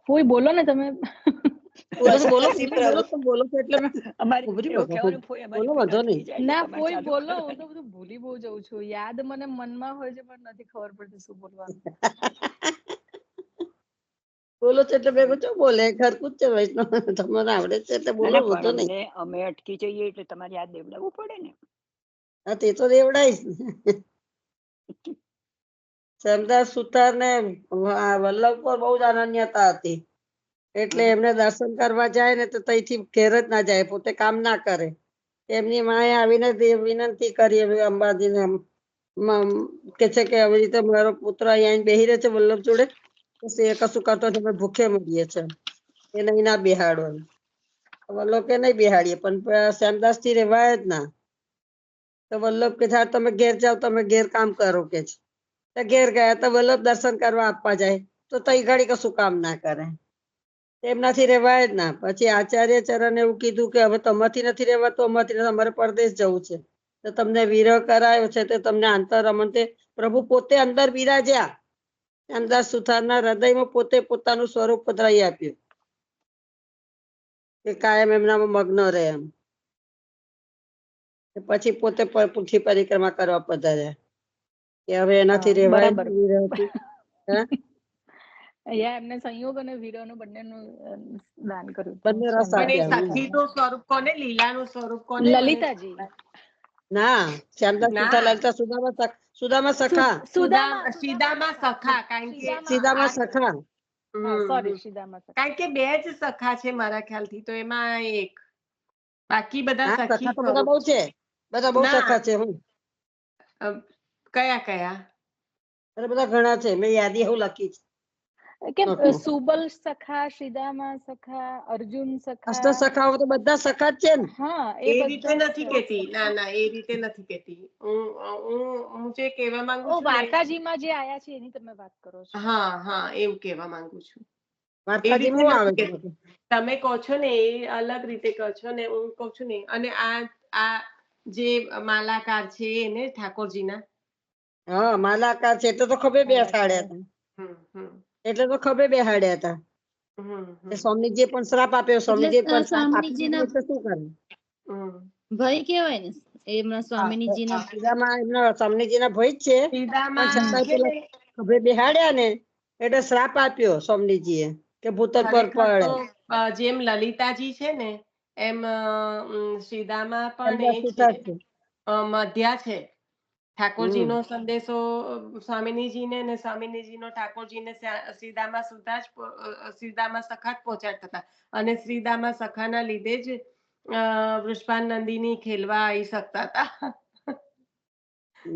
કોઈ બોલો ને તમે. ના, કોઈ બોલો. હું તો બધું ભૂલી બહુ જઉં છું. યાદ મને મનમાં હોય છે પણ નથી ખબર પડતી શું બોલવાનું. બોલો છો એટલે ભેગું છો બોલે ખરકું જ છે. વૈષ્ણવ તમને આવડે છે એટલે બોલો, બધો નહીં. અમે અટકી જઈએ એટલે તમારે યાદ દેવડાવવું પડે ને. હા, તે તો દેવડાઈશ. શ્યામદાસ સુથાર ને વલ્લભપુર બહુ જ અનન્યતા હતી, એટલે એમને દર્શન કરવા જાય ને તો ત્યાંથી ઘેર જ ના જાય, પોતે કામ ના કરે. એમની માએ આવીને વિનંતી કરી અંબાજીને, કે છે કે આવી રીતે મારો પુત્ર અહીંયા બેહી રહે છે વલ્લભ જોડે, એ કશું કરતો અમે ભૂખે મળીએ છે, એ નહીં ના બેહાડો. વલ્લભ કે નહીં બેહાડીએ, પણ શ્યામદાસ થી રેવાય જ ના. તો વલ્લભ કે તમે ઘેર જાઓ, તમે ઘેર કામ કરો કે છે. ઘેર ગયા તો વલ્લભ દર્શન કરવા આપવા જાય તો તઈ ઘડી કશું કામ ના કરે, એમનાથી રેવાય જ ના. પછી આચાર્ય ચરણ એવું કીધું કે હવે તમારથી નથી રેવાતું, અમારથી અમારે પરદેશ જવું છે, તો તમને વિરહ કરાયો છે તો તમને આંતરમન તે પ્રભુ પોતે અંદર બિરાજ્યા. શ્યામદાસ સુથારના હૃદયમાં પોતે પોતાનું સ્વરૂપ પધરાવી આપ્યું. કે કાયમ એમનામાં મગ્ન રહે એમ. પછી પોતે પૃથ્વી પરિક્રમા કરવા પધાર્યા કે હવે એનાથી રહેવાય બરાબર. નહીં રહેવાતું. હે? અહીંયા એમને સંયોગ અને વિરહનું બંનેનું દાન કર્યું બંને રસ પણ એ આપ્યા. સખીનું સ્વરૂપ કોને, લીલાનું સ્વરૂપ કોને? મને લલિતાજી. ના, શ્યામદાસ ના. સુથાર લલિતા સુદામા સખા. સીધામાં સખા, કારણ કે સીધામાં સખા. સોરી, સીધામાં સખા. કારણ કે બે જ સખા છે મારા ખ્યાલથી, તો એમાં એક, બાકી બધા હા, સખી સખા તો બધા બહુ છે, બધા બહુ ના. સખા છે. હું કયા કયા? અરે બધા ઘણા છે, મેં યાદી એવું લખી છે. કેમ સુબલ સખા, સીધામાં સખા, અર્જુન અષ્ટ સખા. સખાઓ તો બધા સખા જ છે ને. હા, એ એ રીતે બધા નથી કેતી. ના ના, એ રીતે નથી કેતી. હું જે કહેવા માંગુ છું ને, દ્વારકાજીમાં જે આયા છે એની તમે વાત કરો છો. હા હા, એવું કહેવા માંગુ છું. એ વાર્તાજી રીતે માં આવે નથી છે. કેતી. તમે કહો છો ને એ અલગ રીતે કહો છો ને, હું કહું છું ને. અને આ જે માલાકાર છે એને ઠાકોરજીના, હા, માલાકાર છે એટલે તો ખભે બેસાડ્યા હતા. હમ હમ એટલે તો ખભે બેહાડ્યા હતા. હમ હમ સ્વામીજીએ પણ શ્રાપ આપ્યો. સ્વામીજીએ પણ શ્રાપ આપી સ્વામીજીના દીધો એટલે શું કરે? હમ. ભાઈ કેવાય ને એમના સ્વામીજીના. સીધામાં એમના સ્વામીજીના ભય જ છે, પણ સીધામાં છતાં છે ને, પેલા ખભે બેહાડ્યા ને એટલે શ્રાપ આપ્યો સ્વામીજીએ કે ભૂતલ પર ખરેખર પડે. તો જેમ લલિતાજી છે ને, એમ સીધામાં પણ એમના એ છે, સુથાર છે. મધ્યા છે. ઠાકોરજીનો સંદેશો સ્વામિનીજીને ને સ્વામિનીજીનો ઠાકોરજીને સીધામાં સીધામાં સખા જ પહોંચાડતા હતા. અને શ્રીદામા સખાના લીધે જ વૃષભાન નંદિની ખેલવા આવી શકતા હતા.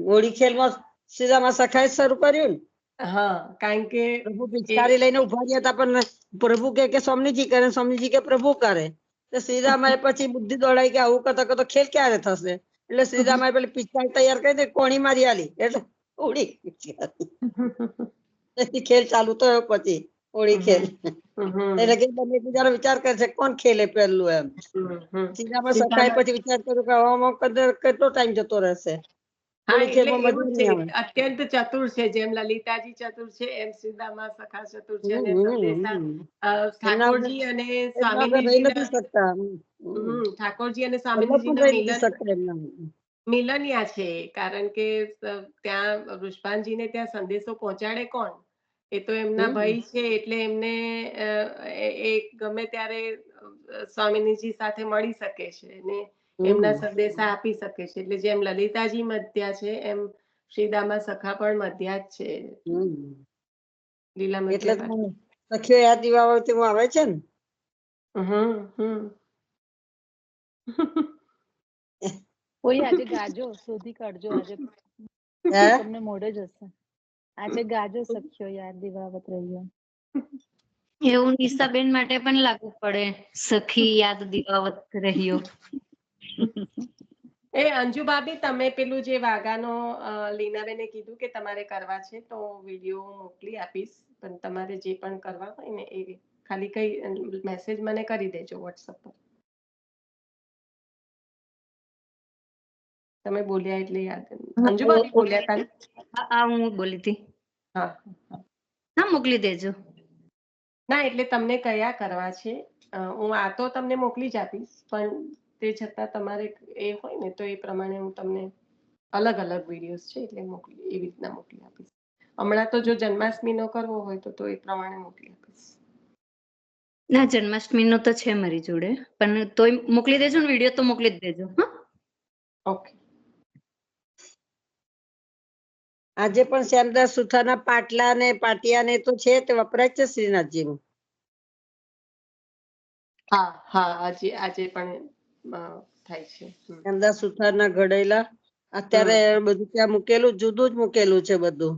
હોળી ખેલમાં સીધામાં સખાએ શરૂ કર્યું ને. હા, કારણ કે પ્રભુ પિચકારી લઈને ઉભા રહ્યા હતા, પણ પ્રભુ કે સ્વામીજી કરે, સ્વામીજી કે પ્રભુ કરે. તો શ્રીરામાએ પછી બુદ્ધિ દોડાઈ કે આવું કરતા કરતા ખેલ ક્યારે થશે, એટલે શ્રીરામાએ પેલી પિચકારી તૈયાર કરી દે, કોણી મારી આલી એટલે ઉડી પછી ખેલ ચાલુ થયો. પછી હોળી ખેલ એટલે કે બંને બીજાનો વિચાર કરે છે કોણ ખેલે પહેલું એમ. શ્રીરામા સખાએ પછી વિચાર કર્યો કે આવામાં કેટલો ટાઈમ જતો રહેશે. હા, હોળી એટલે ખેલમાં મજા એવું છે, નહીં આવે. અત્યંત ચતુર છે. જેમ લલિતાજી ચતુર છે, એમ સીધામાં સખા ચતુર છે. અને એમના સંદેશા ઠાકોરજી અને રહી નથી સ્વામિનીજીના, શકતા. ઠાકોરજી અને વલ્લભ પણ સ્વામિનીજીના રહી નથી શકતા એમના. મિલન્યા છે. કારણ કે ત્યાં વૃષભાનજીને ત્યાં સંદેશો પહોંચાડે કોણ? એ તો એમના ભાઈ છે. એટલે એમને એ ગમે ત્યારે સ્વામિનીજી સાથે મળી શકે છે ને એમના સંદેશા આપી શકે છે. એટલે જેમ લલિતાજી મધ્યા છે, એમ શ્રીદામા સખા પણ મધ્યા જ છે. લીલા એટલે મધ્યા જ સખીઓ યાદ દિવાવતી આવે છે ને. કોઈ આજે ગાજો શોધી કાઢજો. આજે તમને મોઢે જ હશે. આજે ગાજો સખ્યો યાદ દિવાવત રહ્યો. એવું નિશાબેન માટે પણ લાગુ પડે, સખી યાદ દિવાવત રહ્યો. એ અંજુ ભાભી, તમે પેલું જે વાઘાનો લીનાબેને કીધું કે તમારે કરવા છે, તો વિડીયો મોકલી આપીશ. પણ તમારે જે પણ કરવા હોય ને એ ખાલી કઈ મેસેજ મને કરી દેજો વોટ્સઅપ પર. તમે બોલ્યા એટલે યાદ. અંજુ ભાભી બોલ્યા હતા. હા, હું બોલી હતી. હા, હા, મોકલી દેજો. ના, એટલે તમને કયા કરવા છે, હું આ તો તમને મોકલી જ આપીશ. પણ તે છતાં તમારે એ હોય ને તો એ પ્રમાણે હું તમને અલગ અલગ વિડીયોઝ છે એટલે એવી રીતના મોકલી આપીશ. હમણાં તો જો જન્માષ્ટમીનો કરવો હોય તો એ પ્રમાણે મોકલી આપીશ. ના, જન્માષ્ટમીનો તો છે મારી જોડે, પણ તોય મોકલી દેજો ને વિડીયો તો મોકલી જ દેજો. હા, ઓકે. આજે પણ શ્યામદાસ સુથારના પાટલા ને પાટિયા ને તો છે, તે વપરાય છે શ્રીનાથજીમાં. હા હા, આજે પણ થાય છે. શ્યામદાસ સુથારના ઘડેલા અત્યારે બધું ત્યાં મૂકેલું, જુદું જ મૂકેલું છે બધું.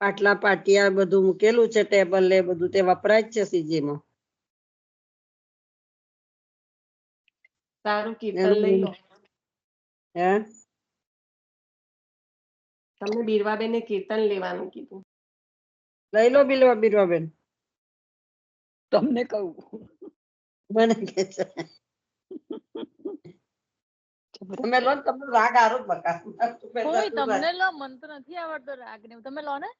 પાટલા પાટિયા બધું મૂકેલું છે, ટેબલ ને બધું તે વપરાય જ છે શ્રીજીમાં. સારું, કીર્તન લઈ લો. હે, તમને બીરવાબેને કીર્તન લેવાનું કીધું. લઈ લો બીરવાબેન. તમને કહું મને કે છે તમે લો, તમને રાગ આરો જ બકા. કોઈ તમને લો, મન તો નથી આવડતો રાગ ને. તમે લો ને.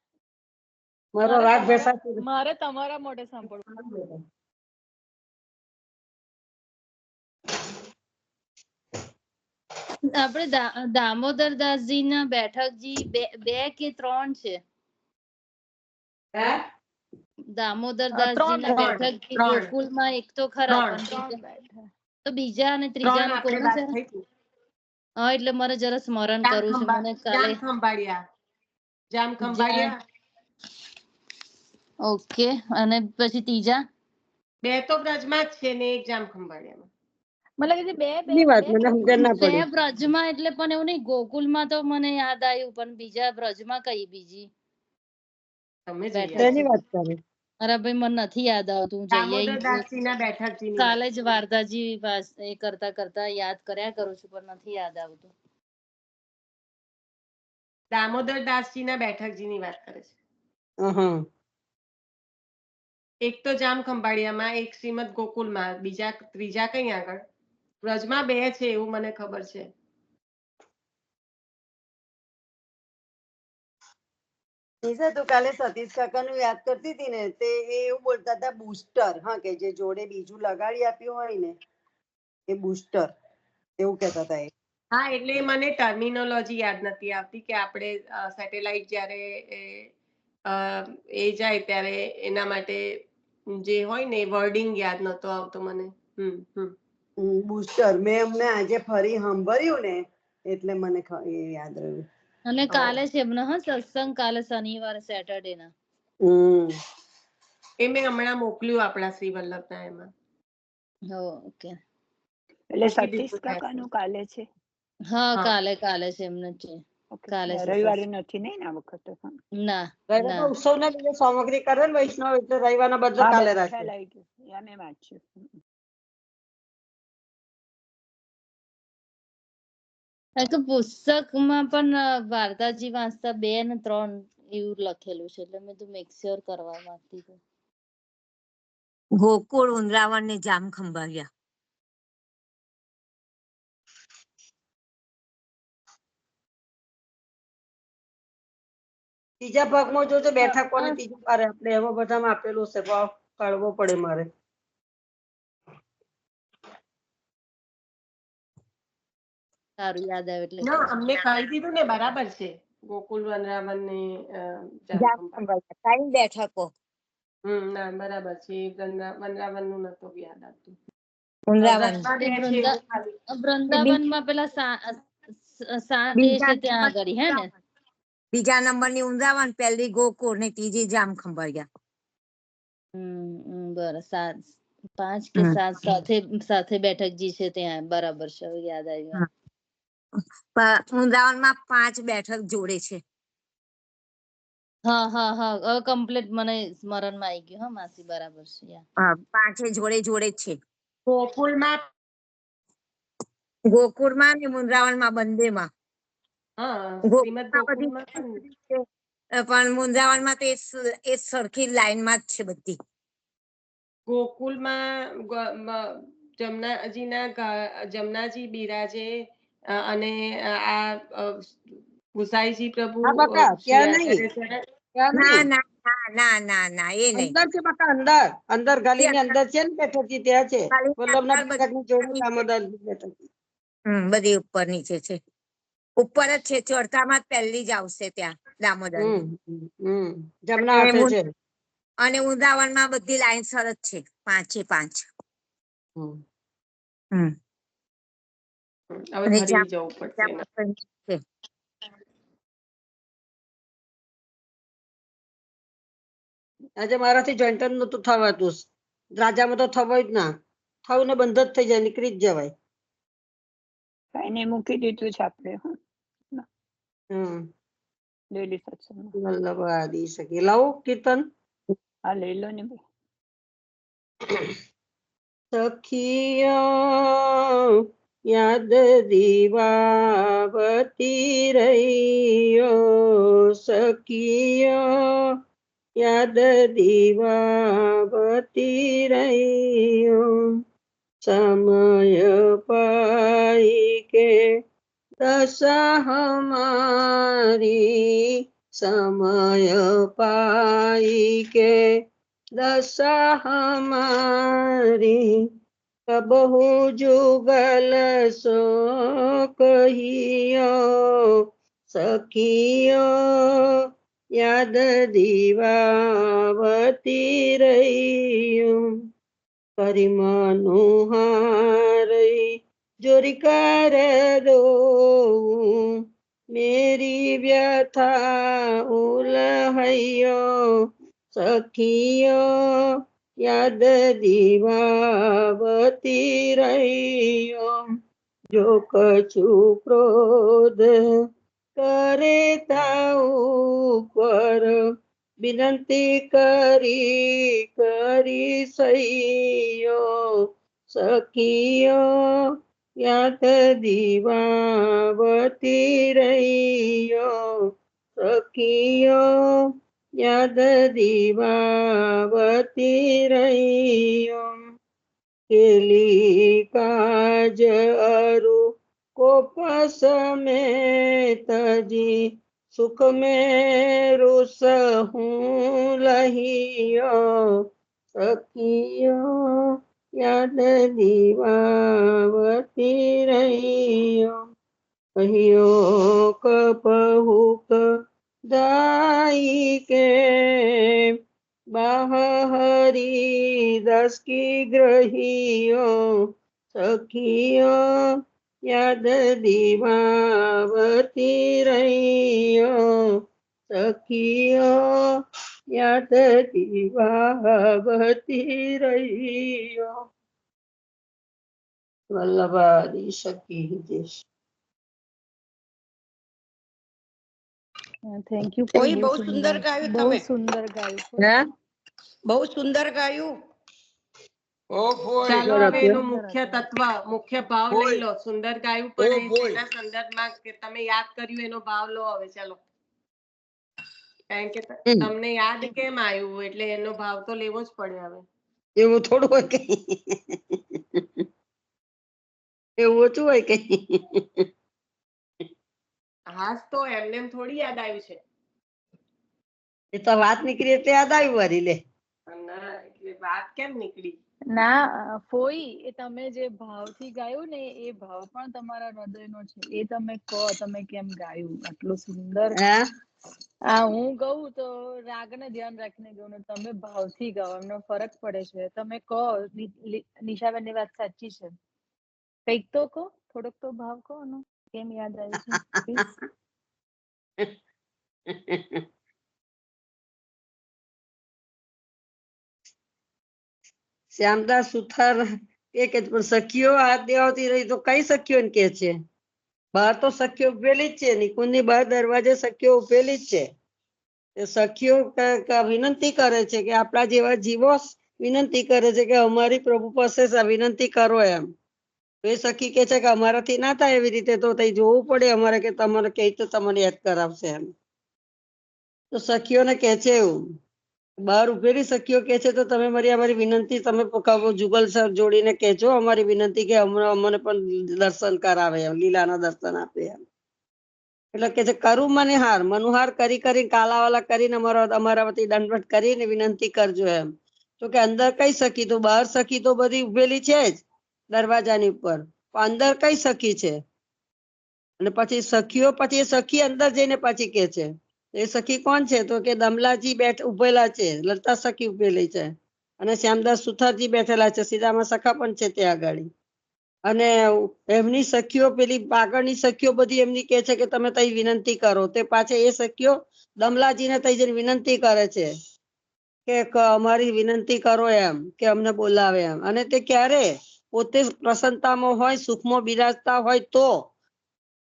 મારો રાગ ભેસા મારે તમારા મોઢે સાંભળવું. આપણે દામોદર દાસજી ના બેઠકજી બે કે 3 છે? દામોદર દાસજી ના બેઠકજી ગોકુલમાં એક તો ખરા, પણ તો બીજા અને ત્રીજાનું કોણ છે? હા, એટલે મારે જરા સ્મરણ કરવું છે મને કાલે. ઓકે, અને પછી ત્રીજા? 2 તો બ્રજમાં જ છે ને 1 જામખંભાળિયામાં. મતલબ કે બે વાત મને સમજણ ના બે પડી. બ્રજમાં એટલે પણ એવું નહીં, ગોકુલમાં તો મને યાદ આવ્યું, પણ બીજા બ્રજમાં કઈ બીજી? તમે તેની વાત કરે. અરે ભાઈ, મને નથી યાદ આવતું. હું જઈ આવી કાલે જ વાર્તાજી એ કરતા કરતા યાદ કર્યા કરું છું, પણ નથી યાદ આવતું. દામોદર દાસજી ના બેઠકજી ની વાત કરે છે. એક તો જામખંભાળિયામાં, એક શ્રીમદ ગોકુલમાં, બીજા ત્રીજા કઈ આગળ? બ્રજમાં 2 છે એવું મને ખબર છે. નિશા, તું કાલે સતીશ કાકાનું યાદ કરતી હતી ને, તે એવું બોલતા હતા બૂસ્ટર. હા, કે જે જોડે બીજું લગાડી આપ્યું હોય ને એ બૂસ્ટર, એવું કહેતા હતા એ. હા, એટલે મને ટર્મિનોલોજી યાદ નથી આવતી કે આપણે સેટેલાઇટ જ્યારે એ જાય ત્યારે એના માટે જે હોય ને વર્ડિંગ યાદ નતો આવતો મને. બૂસ્ટર મેં અમને આજે ફરી સાંભળ્યું ને એટલે મને યાદ રહ્યું. અને કાલે છે એમનો સત્સંગ, કાલે શનિવારે સેટરડે ના. એ મેં હમણાં મોકલ્યું આપણા શ્રી વલ્લભના એમાં. ઓકે, એટલે સતીશ કાકાનું કાલે છે? હા, કાલે છે એમને છે. કાલે રવિવારે નથી ને આ વખતે? ના, રવિવારના ઉત્સવના દિવસે સામગ્રી કરે ને વૈષ્ણવ, એટલે રવિવારના બદલે કાલે રાખે. મેં વાંચ્યું. પુસ્તકમાં પણ વાર્તાજી વાંચતા 2 ને 3 એવું લખેલું છે, એટલે મેં તો મેક શ્યોર કરવા માંગતી હતી. ગોકુળ, વૃંદાવન ને જામખંભાળિયા. ત્રીજા ભાગમાં જોજો બેઠકો ને ત્રીજું પારે, આપણે એમાં બધામાં આપેલું છે, ભાવ કાઢવો પડે મારે. સારું, યાદ આવે એટલે અમને કહી દીધું ને, બરાબર છે. ગોકુલ, વૃંદાવન ને જામખંભાળિયા 3 બેઠકો. ના, બરાબર છે. વૃંદાવન નું નતો યાદ આવતું. વૃંદાવનમાં પેલા 7 છે ત્યાં આગળ, હે ને? બીજા નંબરની વૃંદાવન, પહેલી ગોકુળ ને ત્રીજી જામખંભાળિયા. બરાબર, 5 કે 7 સાથે બેઠકજી છે ત્યાં, બરાબર છે, યાદ આવ્યું. વૃંદાવનમાં 5 બેઠક જોડે છે. હા, કમ્પ્લીટ મને સ્મરણમાં આવી ગયું. હા માસી, બરાબર છે. 5 જોડે જોડે જ છે. ગોકુળમાં ને વૃંદાવનમાં બંનેમાં. પણ વૃંદાવનમાં તો એ સરખી લાઈનમાં જ છે બધી. ગોકુલમાં જમનાજી બિરાજે અને આ ગુસાઈજી પ્રભુ ના એ નહીં. અંદર છે બકા, અંદર ગલીની અંદર છે ને બેઠકજી, ત્યાં છે. વલ્લભના બેઠકની જોડે દામોદર બેઠકજી. બધી ઉપર નીચે છે. ઉપર જ છે, ચડતામાં જ પહેલી જ આવશે ત્યાં દામોદર. જમના હાથે છે. અને વૃંદાવનમાં બધી લાઈન સર જ છે, 5 આજે મારાથી જોઈન્ટ નતું થવાતું. રાજામાં તો થવાય જ ના, થવું ને બંધ જ થઈ જાય, નીકળી જ જવાય. એને મૂકી દીધું છે આપણે. ડેલી સત્સંગ વલ્લભ આદિ સખી લાવો કીર્તન. હા, લઈ લો ને. સખિયા યાદ દીવાવતી રહીયો, સખિયા યાદ દીવાવતી રહીયો, સમય પાઈ કે દશા હમારી, સમય પાઈ કે દશા હમારી, કબહુ જુગલ સો કહિયો સખીઓ યાદ દીવાવતી રહ્યું કરી મનુહારઈ જોરી કર દોઉં મેરી વ્યથા ઉલહૈયો સખીઓ યાદ દીવાવતી રહ્યો જો કછું ક્રોધ કરે તા ઉપર વિનંતી કરી સૈયો સખીઓ યાદ દીવાવતી રહ્યો સખીઓ યાદ દીવાવતી રહ્યો કેલી કાજ અરુ કોપસ में तजी सुख में रुस हूँ लहियो सखियो યાદ દીવાવતી રહ્યો કહિયો કપહુક દાઈ કે બાહરી દસ કી ગ્રહિયો સખિયો યાદ દીવાવતી રહ્યો સખિયો યાદ દીવાવતી રહ્યો વલ્લભાદી સખી દેશ થેન્ક યુ કોઈ બહુ સુંદર ગાયું બહુ તમે સુંદર ગાયું હે બહુ સુંદર ગાયું ચાલો હવે એનું મુખ્ય તત્વ મુખ્ય ભાવ લઈ લો સુંદર ગાયું પણ એના સંદર્ભમાં કે તમે યાદ કર્યું એનો ભાવ લો હવે ચાલો કારણ કે તમને યાદ કેમ આવ્યું એટલે એનો ભાવ તો લેવો જ પડે હવે એવું થોડું હોય કઈ એવું ઓછું હોય કઈ હાસ તો એમને એમ થોડી યાદ આવ્યું છે એ તો વાત નીકળી એટલે યાદ આવ્યું વરી લે ના એટલે વાત કેમ નીકળી ના ફોઈ એ તમે જે ભાવથી ગાયું ને એ ભાવ પણ તમારા હૃદયનો છે એ તમે કહો તમે કેમ ગાયું આટલું સુંદર હે હું ગઉં તો રાગને ધ્યાન રાખીને ગઉં ને તમે ભાવથી ગાઓ એમનો ફરક પડે છે તમે કહો નિશાબેનની વાત સાચી છે કંઈક તો કહો થોડોક તો ભાવ કહો ને કેમ યાદ આવ્યું છે પ્લીઝ શ્યામદાસ સુથાર કે પણ સખીઓ હાથ દેવાતી રહી તો કઈ સખીઓ ને કે છે બહાર તો સખીઓ ઉભેલી જ છે નિકુંજની બહાર દરવાજે સખીઓ ઉભેલી જ છે એ સખીઓ વિનંતી કરે છે કે આપણા જેવા જીવો વિનંતી કરે છે કે અમારી પ્રભુ પાસે વિનંતી કરો એમ તો એ સખી કે છે કે અમારાથી ના થાય એવી રીતે તો તઈ જોવું પડે અમારે કે તમારે કઈ તો તમને યાદ કરાવશે એમ તો સખીઓને કે છે એવું બહાર ઉભેલી સખીઓ કે છે તો તમે અમારી વિનંતી તમે જુગલ સર જોડીને કહેજો અમારી વિનંતી કે અમને પણ દર્શન કરાવે એમ લીલાના દર્શન આપે એમ એટલે કે છે કરું મનુહાર કરી કાલાવાલા કરીને અમારા વતી દંડવટ કરીને વિનંતી કરજો એમ તો કે અંદર કઈ સખી તો બહાર સખી તો બધી ઉભેલી છે જ દરવાજાની ઉપર પણ અંદર કઈ સખી છે અને પછી સખીઓ પછી એ સખી અંદર જઈને પાછી કે છે એ સખી કોણ છે તો કે દમલાજી ઉભેલા છે લતા સખી ઉભેલી છે અને શ્યામદાસ સુથારજી બેઠેલા છે સીધામાં સખા પણ છે ત્યાં આગળ અને એમની સખીઓ પેલી આગળની સખીઓ બધી એમની કે છે કે તમે તઈ વિનંતી કરો તે પાછે એ સખીઓ દમલાજીને તઈ જઈને વિનંતી કરે છે કે અમારી વિનંતી કરો એમ કે અમને બોલાવે એમ અને તે ક્યારે પોતે પ્રસન્નતામાં હોય સુખમાં બિરાજતા હોય તો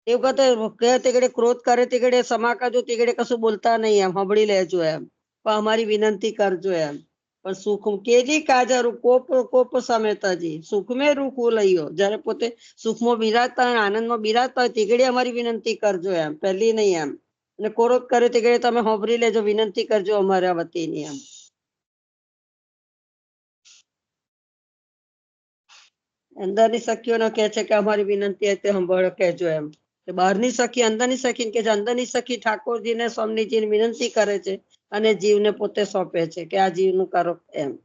એ વખતે તેગડે ક્રોધ કરે તેગડે સમાકાજો તેગડે કશું બોલતા નહીં એમ સાંભળી લેજો એમ પણ અમારી વિનંતી કરજો એમ પણ સુખ કેજી કાજર કોપ સમેતજી સુખ મેં રૂખવું લઈયો જયારે પોતે સુખમાં બિરાજતા હોય આનંદમાં બિરાજતા હોય તેગડે અમારી વિનંતી કરજો એમ પહેલી નહીં એમ અને ક્રોધ કરે તેગડે તમે સાંભળી લેજો વિનંતી કરજો અમારા વતીની એમ અંદરની સખીઓને કહે છે કે અમારી વિનંતી તે સાંભળો કહેજો એમ બહારની સખી અંદરની સખી કે અંદરની સખી ઠાકોરજીને સ્વામીજીને વિનંતી કરે છે અને જીવને પોતે સોંપે છે કે આ જીવનું કરો એમ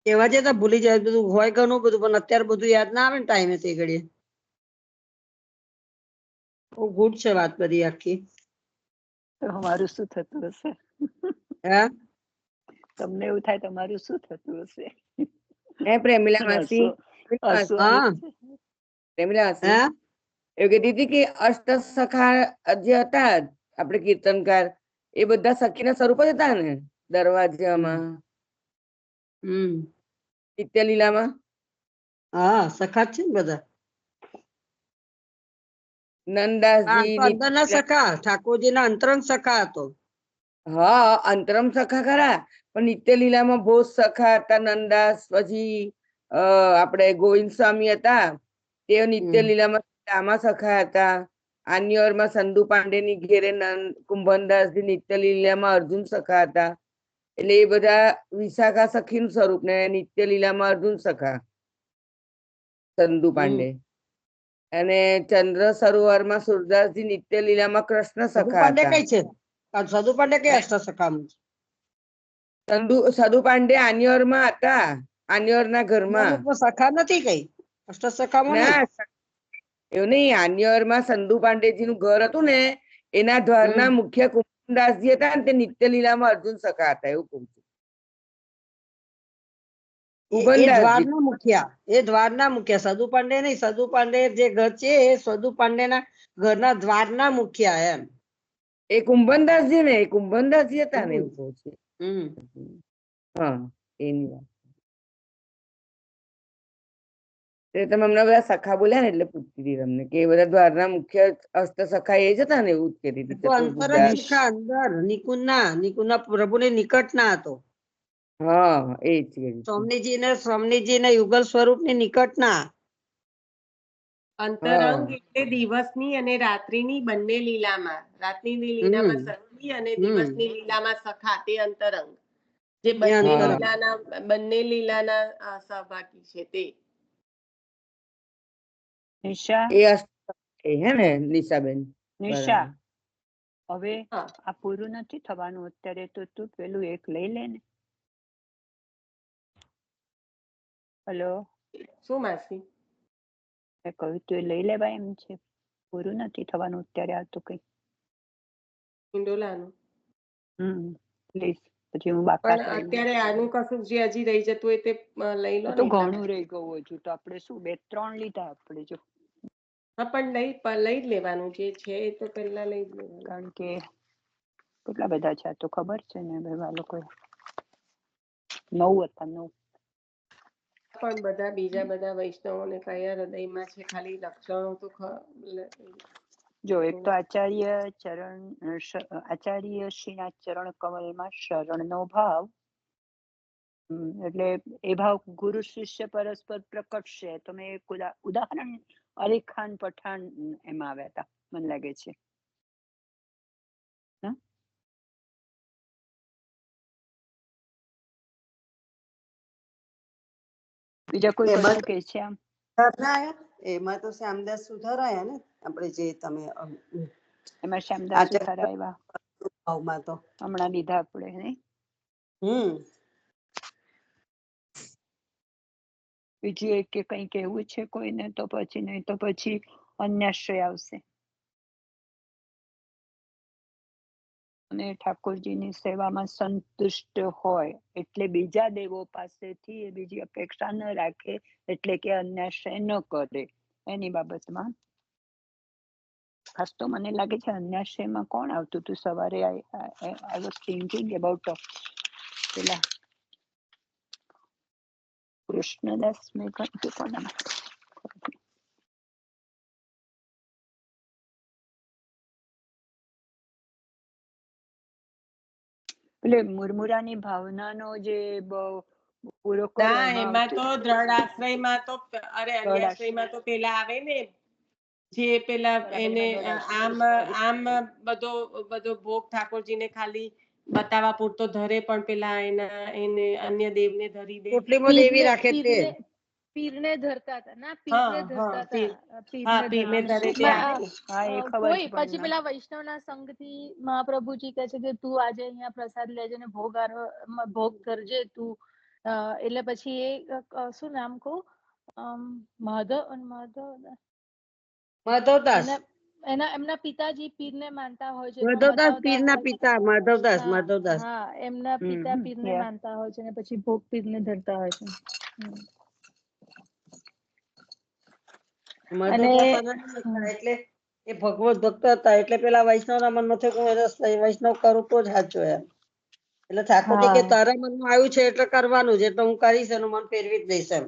કેવા જતા ભૂલી જાય બધું હોય ઘણું બધું પણ અત્યારે બધું યાદ ના આવે ને ટાઈમે તે ઘડીએ. બહુ ગુડ છે વાત બધી આખી. તો અમારું શું થતું હશે? હા તમને એવું થાય તમારું શું થતું હશે? હે પ્રેમિલા માસી, હા પ્રેમિલા માસી હા એવું કહેતી હતી કે અષ્ટ સખા જે હતા આપણે કીર્તનકાર, એ બધા સખીના સ્વરૂપ જ હતા ને દરવાજામાં, નિત્ય લીલામાં. હા સખા જ છે ને બધા. નંદાસજી અંદરના સખા, ઠાકોરજી ના અંતરંગ સખા હતો. હા અંતરમ સખા ખરા, પણ નિત્ય લીલામાં બહુ સખા હતા. નંદાસ, પછી આપણે ગોવિંદ સ્વામી હતા, તે નિત્ય લીલામાં આમાં સખા હતા. આન્યરમાં સંધુ પાંડે ની ઘેરે કુંભનદાસજી નિત્ય લીલામાં અર્જુન સખા હતા. એટલે એ બધા વિશાખા સખી નું સ્વરૂપ ને નિત્ય લીલામાં અર્જુન સખા સંધુ પાંડે. અને ચંદ્ર સરોવરમાં સુરદાસજી નિત્ય લીલામાં કૃષ્ણ સદુ સખા પાંડે હતા. કઈ છે? સદુ પાંડે કઈ અષ્ટ સખામાં? સદુ પાંડે આન્યોર માં હતા, આન્યોર ના ઘરમાં. સખા નથી કઈ અષ્ટ સખામાં નહીં. ના એવું નહીં, આન્યોર માં સંધુ પાંડેજી નું ઘર હતું ને, એના દ્વારના મુખ્ય કુંદનદાસજી હતા ને, તે નિત્ય લીલામાં અર્જુન સખા હતા. એવું કહું છું. એ દ્વાર ના મુખ્યા, એ દ્વાર ના મુખ્યા, સદુ પાંડે નહીં. સદુ પાંડે જે ઘર છે એ સદુ પાંડે ના ઘરના દ્વાર ના મુખ્યા એમ. એ કુંભનદાસજી ને, એ કુંભનદાસજી હતા ને, એવું કહું છું. હા એની વાત. તમે હમણાં બધા સખા બોલ્યા ને એટલે પૂછતી હતી તમને કે એ બધા દ્વારના મુખ્ય અષ્ટ સખા એ જ હતા ને, એવું જ કહેતી હતી. અંતર સખા અંદર નિકુંજ ના પ્રભુ ને નિકટ ના હતો. હા એ જ સ્વામીજી ના યુગલ સ્વરૂપ ની નિકટ ના. અંતરંગ એટલે દિવસની અને રાત્રિની બંને લીલામાં, રાત્રિની લીલામાં સખી અને દિવસની લીલામાં સખા, તે અંતરંગ. જે બંને લીલાના સહભાગી છે તે. નિશા, એ હે ને નિશાબેન? નિશા, હવે આ પૂરું નથી થવાનું અત્યારે, તો તું પેલું એક લઈ લે ને. હલો શું માસી? કહ્યું તું એ લઈ લેવાય એમ છે, પૂરું નથી થવાનું અત્યારે આ તો કઈ. હિંડોલાનું પ્લીઝ, પછી હું બાકાત પણ અત્યારે આનું કશું જે હજી રહી જતું હોય તે લઈ લો તો ને. ઘણું રહી ગયું હજુ તો, આપણે શું 2-3 લીધા આપણે જો. હા પણ લઈ જ લેવાનું જે છે એ તો પહેલા લઈ જ લેવાનું. કારણ કે કેટલા બધા છે આ તો ખબર છે ને, બધા લોકો 9 હતા 9. પણ બધા બીજા બધા વૈષ્ણવોને કયા હૃદયમાં છે, ખાલી લક્ષણો તો જો એક તો આચાર્ય શ્રીના ચરણ કમલમાં શરણનો ભાવ, એટલે એ ભાવ ગુરુ શિષ્ય પરસ્પર પ્રકટશે. તમે એક ઉદાહરણ અલી ખાન પઠાણ એમાં આવ્યા હતા મને લાગે છે. બીજા કોઈ કશું કે છે આમ? એમાં તો શ્યામદાસ સુધાર આયા ને, આપણે જે તમે એમાં શ્યામદાસ સુથાર આવ્યા હમણાં લીધા આપણે, નહીં? બીજું એક કે કઈ કેવું છે કોઈને? તો પછી નહીં તો પછી અન્યાશ્રય આવશે. અને ઠાકોરજીની સેવામાં સંતુષ્ટ હોય એટલે બીજા દેવો પાસેથી એ બીજી અપેક્ષા ન રાખે, એટલે કે અન્યાશ્રય ન કરે. એની બાબતમાં ખાસ તો મને લાગે છે અન્યાશ્રયમાં કોણ આવતું હતું સવારે? આઈ વોઝ થિંકિંગ અબાઉટ પેલા કૃષ્ણદાસ મેં કહ્યું કોના એટલે મુરમુરાની ભાવનાનો જે પૂરો કરો. ના એમાં તો દ્રઢ આશ્રયમાં તો અન્યાશ્રયમાં તો પેલા આવે ને, જે પેલા એને આમ બધો ભોગ ઠાકોરજીને ખાલી બતાવવા પૂરતો ધરે, પણ પેલા એને અન્ય દેવને ધરી દે. દેવી રાખે તે પીરને ધરતા હતા ના, પીરને ધરતા હતા. પીરને ધરે તે આવે ને. કોઈ પછી પેલા વૈષ્ણવના સંઘથી મહાપ્રભુજી કહે છે કે તું આજે અહીંયા પ્રસાદ લેજે ને ભોગ કરજે, તું એટલે પછી એ શું નામ કહું, માધવદાસ એમના પિતાજી પીરને માનતા હોય છે, માધવદાસ પીરના પિતા માધવદાસ હા માધવદાસ હા, એમના પિતા પીરને માનતા હોય છે અને પછી ભોગ પીરને ધરતા હોય છે. માધવદાસ એટલે એ ભગવત ભક્ત હતા, એટલે પેલા વૈષ્ણવ ના મનમાં થયું કે વૈષ્ણવ કરું તો જ સાચું એમ. એટલે ઠાકોરજી કે તારા મનમાં આવ્યું છે એટલે કરવાનું છે, એટલે હું કરીશ, એનું મન ફેરવી જ દઈશ એમ.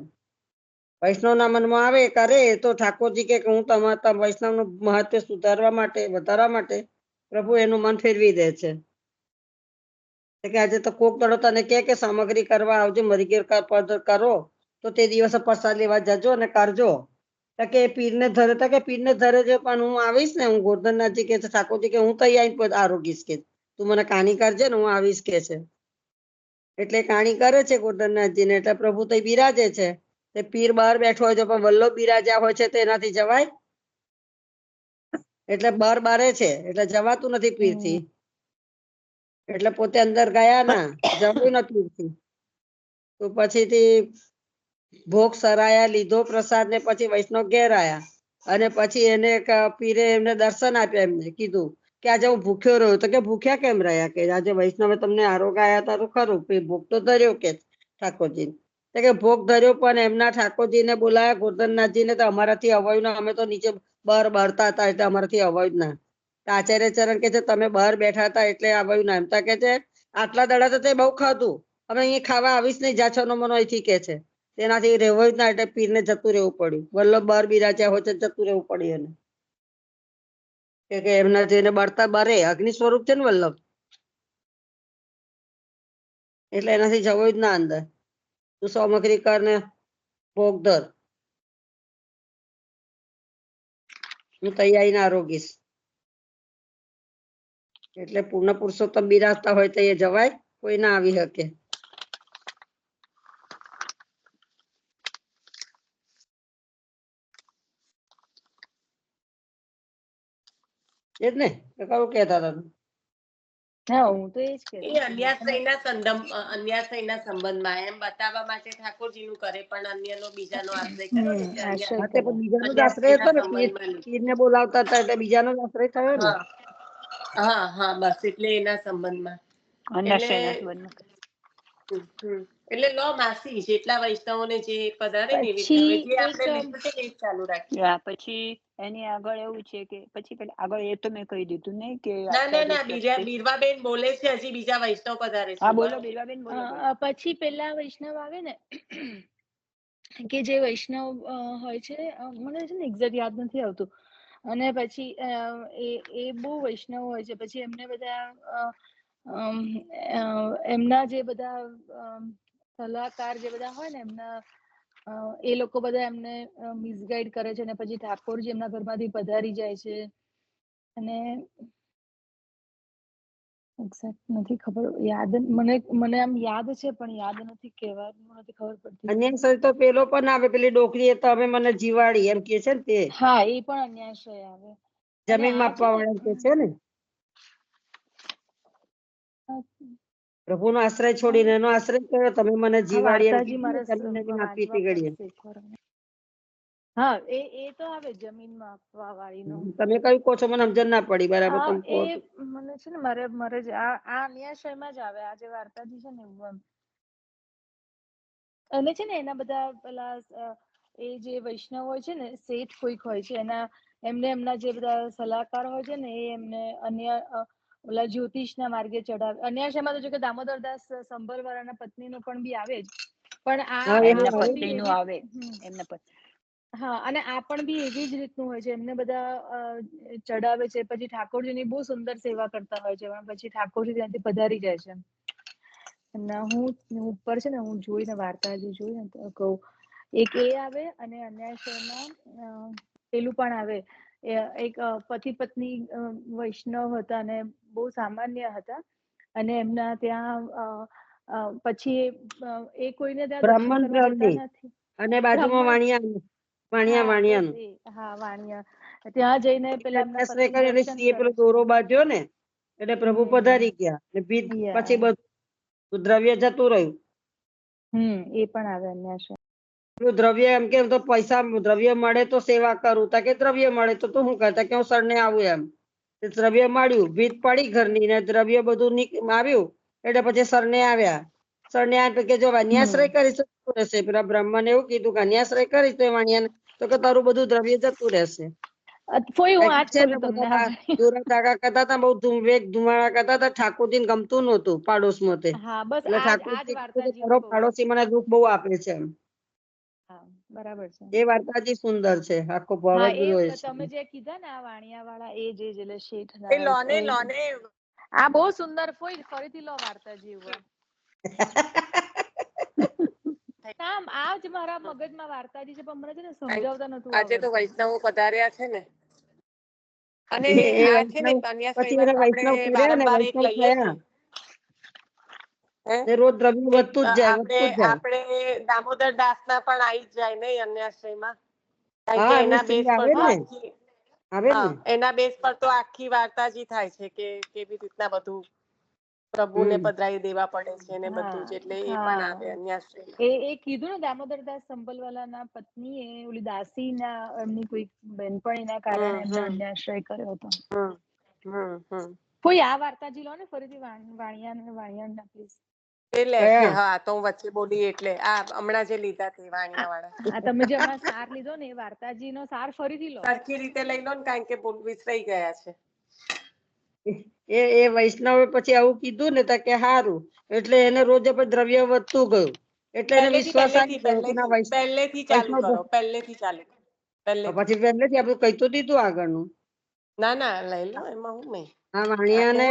વૈષ્ણવ ના મનમાં આવે કરે તો ઠાકોરજી કે હું તમારા વૈષ્ણવ નું મહત્વ સુધારવા માટે વધારવા માટે પ્રભુ એનું મન ફેરવી દે છે. કે આજે તો કોક દડો તને કે સામગ્રી કરવા આવજો, મરી ઘેર કરો તો તે દિવસે પ્રસાદ લેવા જજો અને કરજો. કે પીરને ધરે કે પીરને ધરે છે, પણ હું આવીશ ને, હું ગોરધનનાથજી કે ઠાકોરજી કે હું તઈ આવીને આરોગીશ કે તું મને કાણી કરજે ને હું આવીશ કે છે. એટલે કાણી કરે છે ગોરધનનાથજી ને, એટલે પ્રભુ તઈ બિરાજે છે. તે પીર બહાર બેઠો હોય છે, પણ વલ્લભ બિરાજ્યા હોય છે તો એનાથી જવાય, એટલે બારે છે, એટલે જવાતું નથી પીર થી. એટલે પોતે અંદર ગયા ના જવું નથી પીરથી. તો પછીથી ભોગ સરાયા, લીધો પ્રસાદ ને પછી વૈષ્ણવ ઘેર આયા. અને પછી એને પીરે એમને દર્શન આપ્યા, એમને કીધું કે આજે હું ભૂખ્યો રહ્યો, તો કે ભૂખ્યા કેમ રહ્યા, કે આજે વૈષ્ણવે તમને આરોગ્યા હતા તો ખરું, ભોગ તો ધર્યો કે ઠાકોરજી કે ભોગ ધર્યો, પણ એમના ઠાકોરજીને બોલાયા ગોરધનનાથજીને, તો અમારાથી અવાયું ના, અમે તો નીચે બહાર બળતા હતા એટલે અમારાથી અવાયું ના. આચાર્ય ચરણ કે છે તમે બહાર બેઠા હતા એટલે આવ્યું ના, એમ તા કે છે આટલા દડા તો તે બહુ ખાધું, હવે અહીંયા ખાવા આવીશ નહીં, જાછો નો મનો અહીંથી કે છે. તેનાથી રહેવું જ ના, એટલે પીરને જતું રહેવું પડ્યું. વલ્લભ બહાર બિરાજ્યા હોય છે, જતું રહેવું પડ્યું એને, કે એમના જેને બળતા બરે અગ્નિ સ્વરૂપ છે ને વલ્લભ, એટલે એનાથી જવું જ ના અંદર. તું સામગ્રી કર ને ભોગ ધર, હું તૈયારી ના આરોગીશ. એટલે પૂર્ણ પુરુષોત્તમ બિરાજતા હોય તો એ જવાય, કોઈ ના આવી શકે. એ જ ને કયું કહેતા હતા? હા, હું તો એ જ એ અન્યાશ્રયના સંબંધમાં એમ બતાવવા માટે ઠાકોરજી નું કરે, પણ અન્યનો બીજાનો આશ્રય કરે ને એટલે બીજાનો જ આશ્રય હતો ને, પીરને બોલાવતા હતા એટલે બીજાનો જ આશ્રય થયો ને. હા હા, બસ એટલે એના સંબંધમાં. એટલે લો માસી, જેટલા વૈષ્ણવોને જે પધારે ને એવી રીતે જે આપણે લીધું છે એ ચાલુ રાખીએ. પછી એની આગળ એવું છે કે પછી પેલા આગળ એ તો મેં કહી દીધું ને કે ના બીરવાબેન બોલે છે, હજી બીજા વૈષ્ણવ પધારે છે. હા બોલો બીરવાબેન, બોલો. પછી પેલા વૈષ્ણવ આવે ને, કે જે વૈષ્ણવ હોય છે, મને છે ને એક્ઝેક્ટ યાદ નથી આવતું, અને પછી એ બહુ વૈષ્ણવ હોય છે. પછી એમને બધા એમના જે બધા સલાહકાર જે બધા હોય ને, એમના એ લોકો બધા એમને મિસગાઈડ કરે છે, અને પછી ઠાકોરજી એમના ઘરમાંથી પધારી જાય છે. અને એક્ઝેક્ટ નથી ખબર, યાદ મને આમ યાદ છે પણ યાદ નથી, કહેવાનું નથી ખબર પડતી. અન્યાશ્રય તો પેલો પણ આવે, પેલી ડોકરી તો અમે મને જીવાડી એમ કે છે ને તે. હા, એ પણ અન્યાશ્રય આવે. જમીન માપવા વાળા કે છે ને, પ્રભુનો આશ્રય છોડીને એનો આશ્રય કર્યો, તમે મને જીવાડી એમ કીધું, આપી હતી ઘડીએ. હા, એ તો આવે જમીન માપવા વાળી નો. તમે કયું કહો છો મને સમજણ ના પડી બરાબર. તમે કહો એ મને છે ને મારે આ અન્યાશ્રયમાં જ આવે, આ જે વાર્તાજી છે ને એવું. અને છે ને એના બધા પેલા એ જે વૈષ્ણવ હોય છે ને, શેઠ કોઈક હોય છે, એમના જે બધા સલાહકાર હોય છે ને, એ એમને અન્ય ઓલા જ્યોતિષ ના માર્ગે ચડાવે. અન્યાશ્રયમાં તો જો કે દામોદરદાસ સંભરવાળાના પત્ની નો પણ બી આવે જ, પણ એમના પત્ની નું આવે, એમના પત્ની. હા, અને આ પણ બી એવી જ રીતનું હોય છે, એમને બધા ચડાવે છે, પછી ઠાકોરજીની બહુ સુંદર સેવા કરતા હોય છે, પછી ઠાકોરજી ત્યાંથી પધારી જાય છે. હું ઉપર છે ને, હું જોઈને વાર્તા જે જોઈ ને તો કહું, એક એ આવે, અને અન્યાશ્રયમાં પેલું પણ આવે. એક પતિ પત્ની વૈષ્ણવ હતા, અને બહુ સામાન્ય હતા, અને એમના ત્યાં પછી એ કોઈને ત્યાં દર્શન કરવા જતા નથી. અને બાજુમાં વાણિયા નું. હા, વાણિયા ત્યાં જઈને પેલા એમના પતિને દર્શન કરે છે. દોરો બાંધ્યો ને એટલે પ્રભુ પધારી ગયા, પછી બધું દ્રવ્ય જતું રહ્યું. એ પણ આવે અન્યાશ્રય. પેલું દ્રવ્ય એમ કે તો પૈસા દ્રવ્ય મળે તો સેવા કરું, તા કે દ્રવ્ય મળે તો હું કરતા કે હું સરને આવું એમ. દ્રવ્ય મળ્યું, ભીત પડી ઘરની ને દ્રવ્ય બધું આવ્યું એટલે પછી સરને આવ્યા. સરને આવ્યા કે જો અન્યાશ્રય કરીશ તો રહેશે. પેલા બ્રહ્મને એવું કીધું કે અન્યાશ્રય કરીશ તો વાણિયાને તો કે તારું બધું દ્રવ્ય જતું રહેશે. ફોઈ હું આજ કરું તમને. દોરા ધાગા કરતા હતા, બહુ ધુમાડા કરતા હતા. ઠાકોરજીને ગમતું નહોતું પાડોશમાં તે. હા બસ એટલે આજ ઠાકોરજી વાર્તાજી તારો પાડોશી મને દુઃખ બહુ આપે છે એમ. હા બરાબર છે. એ વાર્તાજી સુંદર છે. આખો હા ભાવ જ હોય એ છે. તમે જે કીધા ને આ વાણિયા વાળા એ જે એટલે શેઠ એ લોને આ બહુ સુંદર. ફોઈ ફરીથી લો વાર્તાજી ઉપર. આજ મારા મગજમાં વાર્તાજી છે, પણ મને છે ને સમજાવતા નતું આજે તો આવડતું. વૈષ્ણવો પધાર્યા છે ને, અને એ આ છે ને વૈષ્ણવ પછી કન્યાશ્રયમાં એને તો વૈષ્ણવ આપણે કર્યા ને વારંવાર એક વૈષ્ણવ લઈએ થયા. છીએ. હે? રોજ દ્રવ્ય વધતું જ જાય, વધતું જ જાય. આપણે દામોદર દાસ ના પણ આવી જ જાય ને અન્યાશ્રયમાં, કારણ કે હા એમની એના સ્ત્રી બેઝ પર આવે તો ને આખી આવે ને. એના બેઝ પર તો આખી વાર્તાજી થાય છે કે કેવી રીતના બધું પ્રભુને પધરાવી દેવા પડે છે ને બધું જ, એટલે એ પણ આવે અન્યાશ્રય. એ કીધું ને દામોદરદાસ સંભલવાલા ના પત્ની એ ઓલી દાસી ના એમની કોઈ બેનપણી ના કારણે એમને અન્યાશ્રય કર્યો હતો. કોઈ આ વાર્તાજી લો ને ફરીથી વાણિયા ના પ્લીઝ. એ લેશે. હા તો હું વચ્ચે બોલી એટલે આ હમણાં જે લીધા તે વાણિયા વાળા. આ તમે જે હમણાં સાર લીધો ને એ વાર્તાજી નો સાર ફરીથી લો. સરખી રીતે લઈ લો ને, કારણ કે વિસરાઈ ગયા છે. એ વૈષ્ણવે પછી આવું કીધું ને તો કે હારું, એટલે એને રોજ દ્રવ્ય વધતું ગયું. એટલે એને વિશ્વાસ આવી ગયો કે ના પહેલેથી ચાલુ વૈષ્ણવ. કરો, પહેલેથી ચાલુ કરો. પછી પહેલેથી આપણે કહી તો દીધું આગળનું. ના ના લઈ લો, એમાં હું નહીં. હા વાણિયા ને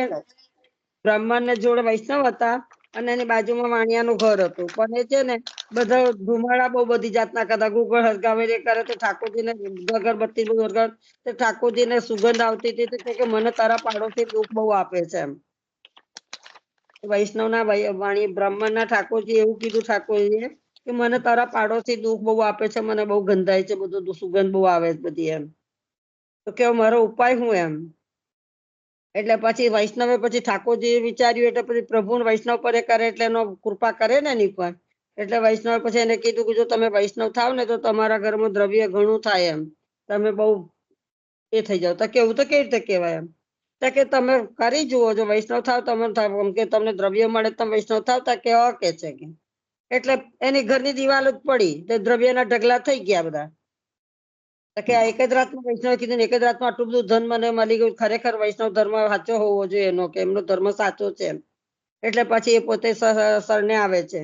બ્રાહ્મણ ને જોડે વૈષ્ણવ હતા અને એની બાજુમાં વાણિયા નું ઘર હતું. પણ એ છે ને બધા ધુમાડા બહુ બધી જાતના કરતા, ગુગળ હરગાવે એ કરે તો ઠાકોરજીને અગરબત્તી વગર તો ઠાકોરજીને સુગંધ આવતી હતી તો કે મને તારા પાડોશી દુઃખ બહુ આપે છે એમ. વૈષ્ણવ ના વાણી બ્રાહ્મણ ના ઠાકોરજી એવું કીધું ઠાકોરજીએ કે મને તારા પાડોશી દુઃખ બહુ આપે છે, મને બહુ ગંધાય છે, બધું સુગંધ બહુ આવે છે બધી એમ. તો કે મારો ઉપાય શું એમ. એટલે પછી વૈષ્ણવે પછી ઠાકોરજી વિચાર્યું એટલે પછી પ્રભુ વૈષ્ણવ પર કરે એટલે એનો કૃપા કરે ને એની પર. એટલે વૈષ્ણવ પછી એને કીધું કે જો તમે વૈષ્ણવ થાવ ને તો તમારા ઘરમાં દ્રવ્ય ઘણું થાય એમ. તમે બહુ એ થઈ જાવ. તો કેવું તો કેવી રીતે કેવાય એમ. તો કે તમે કરી જુઓ, જો વૈષ્ણવ થાવ તમે કે તમને દ્રવ્ય મળે તમે વૈષ્ણવ થાવ તા કે કે છે કે. એટલે એની ઘરની દિવાલ જ પડી તો દ્રવ્યના ઢગલા થઈ ગયા બધા. કે એક જ રાતમાં વૈષ્ણવ કીધું ને એક જ રાતમાં આટલું બધું ધન મને મળી ગયું. ખરેખર વૈષ્ણવ ધર્મ સાચો હોવો જોઈએ એનો, કે એમનો ધર્મ સાચો છે એમ. એટલે પછી એ પોતે સરને આવે છે.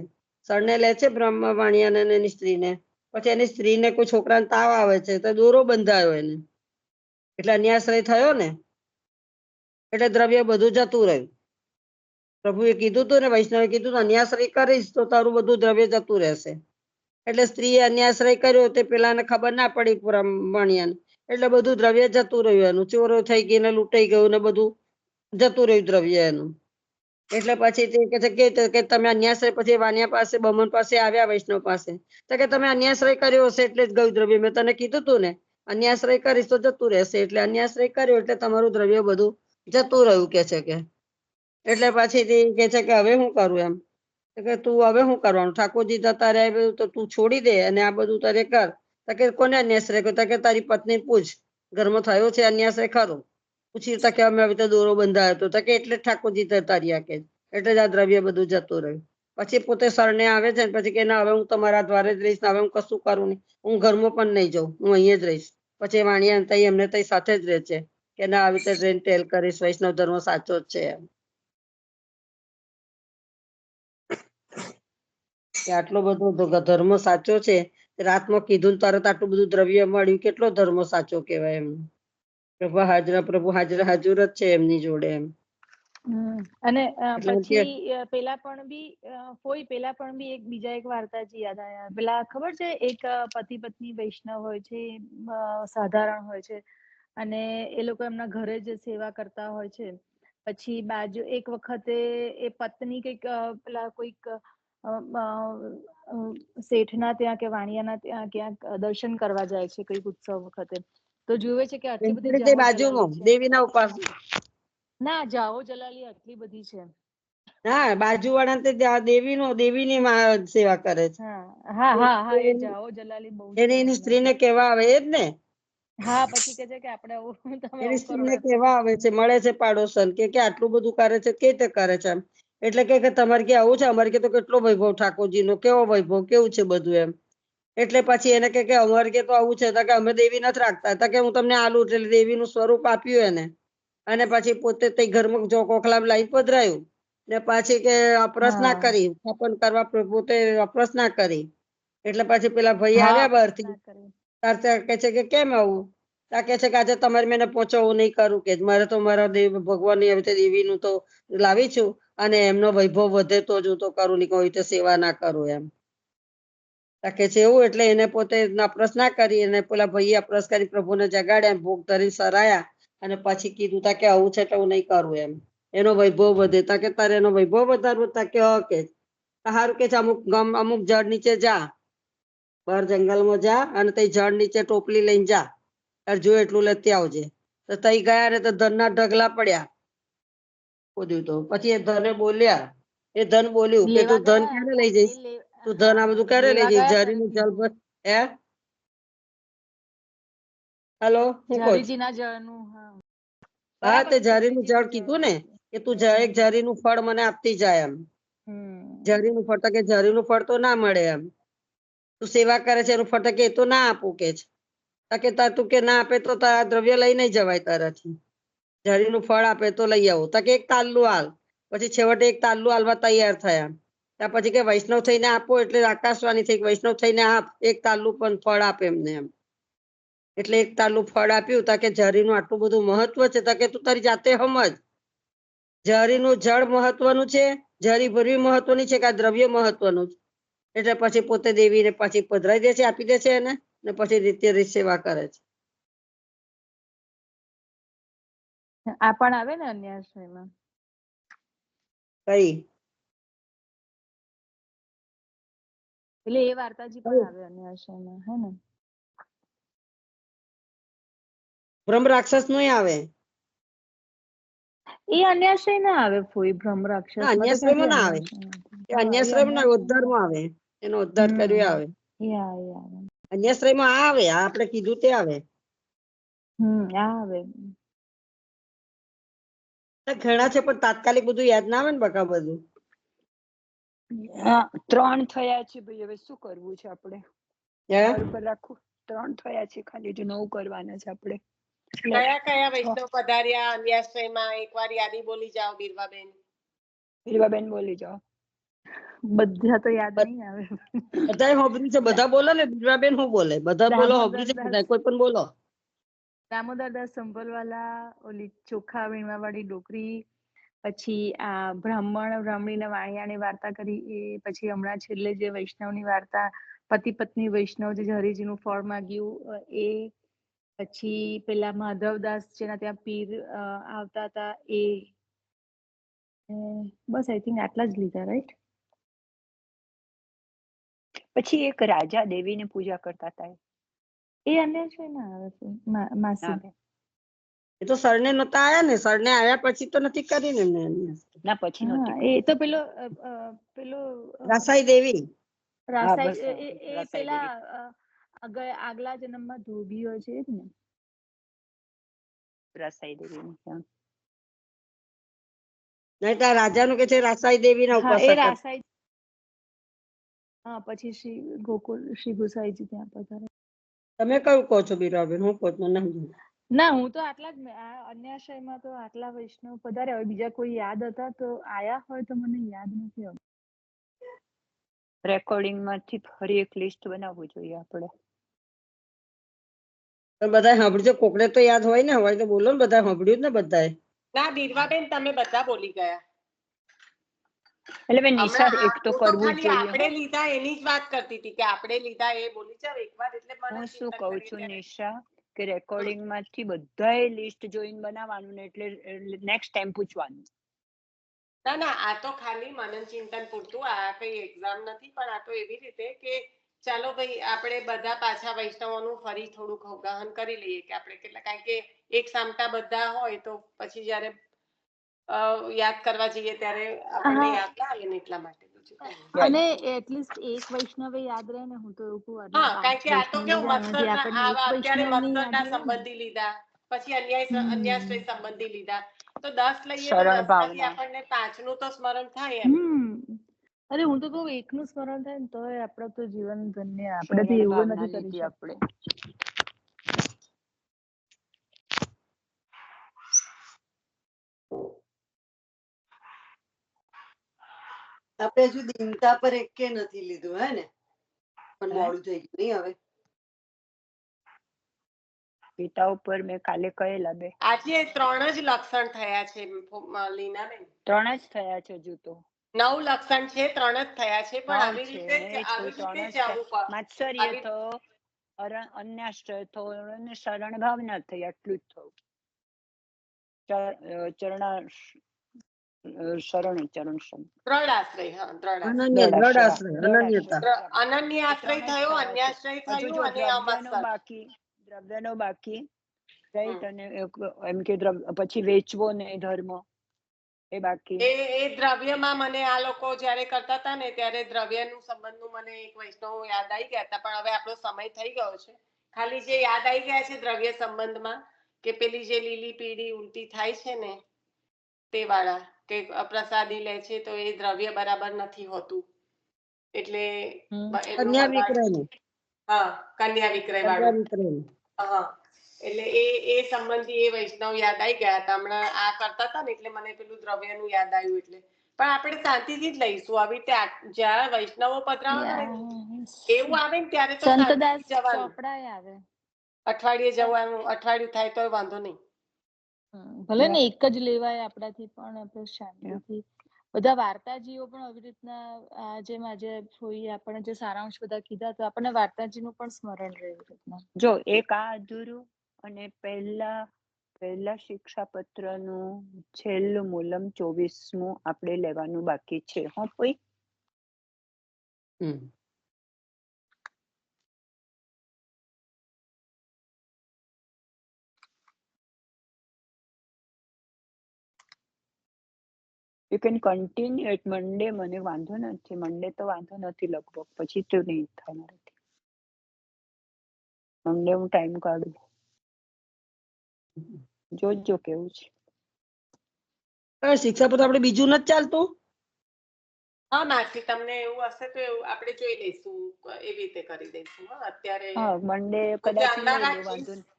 સરને લે છે બ્રહ્મ વાણિયાને એની સ્ત્રીને. પછી એની સ્ત્રીને કોઈ છોકરાને તાવ આવે છે તો દોરો બંધાયો એને. એટલે અન્યાશ્રય થયો ને, એટલે દ્રવ્ય બધું જતું રહ્યું. પ્રભુએ કીધું તું ને વૈષ્ણવે કીધું તું અન્યાશ્રય કરીશ તો તારું બધું દ્રવ્ય જતું રહેશે. એટલે સ્ત્રીએ અન્યાશ્રય કર્યો તે પેલાને ખબર ના પડી વાણિયાને. એટલે બધું દ્રવ્ય જતું રહ્યું એનું. ચોરો થઈ ગઈ ને લૂંટાઈ ગયું ને બધું જતું રહ્યું દ્રવ્ય એનું. એટલે પછી તે કે છે કે તમે અન્યાશ્રય પછી વાણિયા પાસે બમન પાસે આવ્યા વૈષ્ણવ પાસે. તો કે તમે અન્યાશ્રય કર્યો હશે એટલે જ ગયું દ્રવ્ય. મેં તને કીધું તું ને અન્યાશ્રય કરીશ તો જતું રહેશે. એટલે અન્યાશ્રય કર્યો એટલે તમારું દ્રવ્ય બધું જતું રહ્યું કે છે કે. એટલે પછી કે છે કે હવે હું કરું એમ. કે તું હવે શું કરવાનું, ઠાકોરજી જતા રહ્યા તો તું છોડી દે અને આ બધું તારે કર. તો કે કોને અન્યાશ્રય કર્યો, કે તારી પત્ની પૂછ ઘરમાં થયો છે અન્યાશ્રય ખરો. પૂછી કે અમે આવી રીતે દોરો બંધાયો હતો કે એટલે ઠાકોરજી જતા રહ્યા કે એટલે જ આ દ્રવ્ય બધું જતું રહ્યું. પછી પોતે સરને આવે છે ને પછી કે ના હવે હું તમારા દ્વારે જ રહીશ, હવે હું કશું કરું નહીં, હું ઘરમાં પણ નહીં જાઉં, હું અહીંયા જ રહીશ. પછી વાણિયા તઈ એમને તઈ સાથે જ રહે છે કે ના આવી રીતે ટ્રેન ટેલ કરીશ, વૈષ્ણવ ધર્મ સાચો જ છે એમ. કે આટલો બધો ધર્મ સાચો છે. રાતમાં કીધું તરત આટલું બધું દ્રવ્ય મળ્યું, કેટલો ધર્મ સાચો કેવાય એમ. પ્રભુ હાજર જ છે એમની જોડે એમ. અને એટલે પછી પેલા પણ બી એક બીજા એક વાર્તાજી યાદ આવ્યા. પેલા ખબર છે એક પતિ પત્ની વૈષ્ણવ હોય છે, સાધારણ હોય છે અને એ લોકો એમના ઘરે જ સેવા કરતા હોય છે. પછી બાજુ એક વખતે એ પત્ની કઈક પેલા કોઈક શેઠના ત્યાં કે વાણિયાના ત્યાં ક્યાંક દર્શન કરવા જાય છે કઈક ઉત્સવ વખતે. તો જુએ છે કે આટલી બધી જાહો જલાલી બાજુમાં છે. દેવીના ઉપાસ ના જાહો જલાલી આટલી બધી છે હા બાજુવાળા તે દેવીની સેવા કરે છે. એ જાઓ જલાલી બહુ એની સ્ત્રીને કેવા આવે એ જ ને. પછી કે છે કે આપણે તમે એની સ્ત્રીને કેવા આવે છે, મળે છે પાડોશન કે આટલું બધું કરે છે, કે રીતે કરે છે એમ. એટલે કે તમારે કે આવું છે, અમારે કે તો કેટલો વૈભવ ઠાકોરજી નો, કેવો વૈભવ, કેવું છે બધું એમ. એટલે પછી એને કે અમારે કે તો આવું છે, કે અમે દેવી નથી રાખતા, કે હું તમને આલુ, એટલે દેવીનું સ્વરૂપ આપ્યું એને. અને પછી પોતે તે ઘરમાં જો કોખલામ લાઈ પધરાયું ને પાછી કે અપરસ ના કરી, સ્થાપન કરવા પોતે અપરસ ના કરી. એટલે પછી પેલા ભાઈ આવ્યા બહારથી, કે છે કે કેમ આવું? કે છે કે આજે તમારે મને પહોંચવું નહીં કરું, કે મારે તો મારા ભગવાન ની આવી દેવીનું તો લાવી છું, અને એમનો વૈભવ વધે તો જ હું તો કરું, નહીં કોઈ રીતે સેવા ના કરું એમ. કે છે એવું, એટલે એને પોતે અપરસ ના કરી, અને પેલા ભાઈએ અપરસ કરી પ્રભુને જગાડ્યા, ભોગ ધરી સરાયા, અને પછી કીધું તા કે આવું છે તો હું નહીં કરું એમ. એનો વૈભવ વધે, તા કે તારે એનો વૈભવ વધારવો, તા કે કે સારું કે છે અમુક ઝાડ નીચે જા, બહાર જંગલમાં જા, અને તે ઝાડ નીચે ટોપલી લઈને જા, જો એટલું લેતી આવજે. તો તઈ ગયા ને તો ધનના ઢગલા પડ્યા. બધું તો પછી એ ધને બોલ્યા, એ ધન બોલ્યું કે તું ધન ક્યારે લઈ જઈશ, તું ધન આ બધું ક્યારે લઈ જઈશ, જરીનું જલ હે. હેલો, હું કહું છું? હા, તે ઝારીનું જળ કીધું ને કે તું એક ઝારીનું ફળ મને આપતી જાય એમ. ઝારીનું ફળ, કે ઝારીનું ફળ તો ના મળે એમ. તું સેવા કરે છે એનું ફળ, કે એ તો ના આપું કે છે. કે તું કે ના આપે તો તારા દ્રવ્ય લઈ નહીં જવાય તારાથી. ઝારીનું ફળ આપે તો લઈ આવું, તો કે એક તાલ્લું હાલ. પછી છેવટે એક તાલ્લું હાલવા તૈયાર થયા. ત્યાં પછી કે વૈષ્ણવ થઈને આપો, એટલે આકાશવાણી થઈ, વૈષ્ણવ થઈને આપ, એક તાલ્લું પણ ફળ આપે એમને એમ. એટલે એક તાલું ફળ આપ્યું, તા કે ઝારીનું આટલું બધું મહત્વ છે, તા કે તું તારી જાતે સમજ. ઝારીનું જળ મહત્વનું છે, ઝારી ભરવી મહત્વની છે, કે આ દ્રવ્ય મહત્વનું છે. એટલે પછી પોતે દેવીને પછી પધરાઈ દે છે, આપી દે છે એને, ને પછી રીતે સેવા કરે છે. આ પણ આવે ને અન્ય આશ્રયમાં કઈ એટલે એ વાર્તાજી પણ આવે અન્ય આશ્રયમાં, હે ને? બ્રહ્મ રાક્ષસ નું આવે. એ અન્યાશ્રય ના આવે, કોઈ બ્રહ્મ રાક્ષસ અન્યાશ્રયમાં ના આવે, અન્યાશ્રયમાં ના, ઉદ્ધારમાં આવે, એનો ઉદ્ધાર કર્યો આવે. અન્યાશ્રયમાં આવે, આપણે કીધું તે આવે. આવે. ઘણા છે, પણ તાત્કાલિક બધું યાદ ના આવે ને, બકા બધું. 3 થયા છે ભાઈ, હવે શું કરવું છે આપણે? રાખું 3 થયા છે, ખાલી જો 9 કરવાના છે આપણે. કયા કયા વૈષ્ણવ પધાર્યા અન્યાશ્રયમાં, એકવાર યાદી બોલી જાઓ બીરવાબેન. બીરવાબેન બોલી જાઓ. બધા તો યાદ નહીં આવે. બધા હોબરી છે, બધા બોલો ને. બીરવાબેન શું બોલે? બધા બોલો, હોબરી છે બધા, કોઈ પણ બોલો. દામોદરદાસ સંભલવાલા, ઓલી ચોખા વીણવા વાળી ડોકરી, પછી આ બ્રાહ્મણીને વાણિયાની વાર્તા કરી એ, પછી હમણાં છેલ્લે જે વૈષ્ણવની વાર્તા, પતિ પત્ની વૈષ્ણવ જે હરિજીનું ફળ માંગ્યું એ, પછી પેલા માધવદાસ જેના ત્યાં પીર આવતા હતા એ, બસ આઈ થિંક આટલા જ લીધા, રાઈટ? પછી એક રાજા દેવીને પૂજા કરતા હતા, એ અન્ય છે ને આવે છે માસી. એ તો સરને નતા આયા ને, સરને આયા પછી તો નથી કરી ને ના, પછી એ તો પેલો રાસાઈ દેવી, રાસાઈ, એ પેલા આગલા જન્મમાં ધોબી હોય છે જ ને, રાસાઈ દેવી. નહીં તો રાજાનું કે છે રાસાઈ દેવી ના ઉપાસક. હા, પછી શ્રી ગુસાઈજી ત્યાં પધારે. તમે કયું કહો છો બીરાબેન? હું કહું છું નહીં. ના, હું તો આટલા જ, અન્યાશ્રયમાં તો આટલા વૈષ્ણવ પધાર્યા હોય, બીજા કોઈ યાદ હતા તો આયા હોય તો મને યાદ નથી આવતું. રેકોર્ડિંગ માંથી ફરી એક લિસ્ટ બનાવવું જોઈએ આપણે. બધા સાંભળજો, કોકને તો યાદ હોય ને, હોય તો બોલો ને, બધા સાંભળ્યું ને બધાએ. ના બીરવાબેન, તમે બધા બોલી ગયા. એટલે મેં નિશા એક તો કરવું જ જોઈએ. આપણે લીધા એની જ વાત કરતી હતી, કે આપણે લીધા એ બોલી જાવ એકવાર, એટલે હું શું કહું છું નિશા, કે રેકોર્ડિંગ માંથી બધાએ લિસ્ટ જોઈન બનાવવાનું ને, એટલે નેક્સ્ટ ટાઈમ પૂછવાનું. ના ના, આ તો ખાલી મનન ચિંતન પૂરતું, આ કઈ એક્ઝામ નથી, પણ આ તો એવી રીતે કે ચાલો ભાઈ આપણે બધા પાછા વૈષ્ણવોનું ફરી થોડુંક અવગાહન કરી લઈએ, કે આપણે કેટલા, કારણ કે એક સામટા બધા હોય તો પછી જયારે યાદ કરવા જઈએ ત્યારે આપણને યાદ ના આવે ને એટલા માટે. અને એટલીસ્ટ એક વૈષ્ણવે યાદ રહે ને, હું તો એવું કહું. હા, કારણ કે આ તો કેવું અત્યારે મત્સરના સંબંધી લીધા, પછી અન્યાશ્રય સંબંધી લીધા, તો 10 લઈએ તો 10 માંથી આપણને 5 નું તો સ્મરણ થાય એમ. અરે હું તો કહું એકનું સ્મરણ થાય ને તોય આપણે તો જીવન ધન્ય. આપણે તો એવું નથી કરી શકતા. આપણે હજુ દિનતા પર એકે નથી લીધું, હે ને? પણ મોડું થઈ ગયું નહીં હવે. પિતા ઉપર મેં કાલે કહેલા બે. આજે 3 જ લક્ષણ થયા છે લીનાબેન. 3 જ થયા છે હજુ તો. 9 લક્ષણ છે, 3 જ થયા છે, પણ આવી રીતે જવું માત્સર્ય તો અન્યાશ્રય તો અને શરણ ભાવના થઈ, આટલું જ થયું. અનન્યાશ્રય થયો, અન્યાશ્રય થયું અને દ્રવ્યનો બાકી, રાઈટ? અને એમ કે પછી વેચવો ને ધર્મ એ બાકી. એ દ્રવ્યમાં મને આ લોકો જયારે કરતા હતા ને ત્યારે દ્રવ્યનું સંબંધનું મને એક વૈષ્ણવ યાદ આવી ગયા હતા, પણ હવે આપણો સમય થઈ ગયો છે. ખાલી જે યાદ આવી ગયા છે દ્રવ્ય સંબંધમાં, કે પેલી જે લીલી પીળી ઉલટી થાય છે ને તે વાળા, કે પ્રસાદી લે છે તો એ દ્રવ્ય બરાબર નથી હોતું, એટલે કન્યા વિક્રય વાળું. હા, એટલે એ સંબંધી એ વૈષ્ણવ યાદ આવી ગયા હતા. હમણાં આ કરતા હતા ને એટલે મને પેલું દ્રવ્યનું યાદ આવ્યું. એટલે પણ આપણે શાંતિથી જ લઈશું. આવી રીતે જ્યાં વૈષ્ણવો પધરાવાના એવું આવે ને ત્યારે તો જવાનું, અઠવાડિયે જવાનું, અઠવાડિયું થાય તો વાંધો નહીં. ભલે ને એક જ લેવાય આપણાથી, પણ આપણે શાંતિથી બધા વાર્તાજીઓ પણ આવી રીતના જેમ આજે આપણે જે સારાંશ બધા કીધા તો આપણને વાર્તાજીનું પણ સ્મરણ રહે. જો એક આ અધૂરું, અને પહેલા શિક્ષાપત્રનું છેલ્લું મૂલમ 24મું આપણે લેવાનું બાકી છે. હો કોઈ યુ કેન કન્ટિન્યુ એટ મંડે. મને વાંધો નથી, મંડે તો વાંધો નથી, લગભગ પછી તો નહીં થાય મારાથી. મંડે હું ટાઈમ કાઢું, જોજો કેવું છે. શિક્ષાપત્ર આપણે બીજું નથી ચાલતું? હા માસી, તમને એવું હશે તો એવું આપણે જોઈ લઈશું, એવી રીતે કરી દઈશું. અત્યારે મંડે કદાચ લઈ લો, વાંધો નહીં.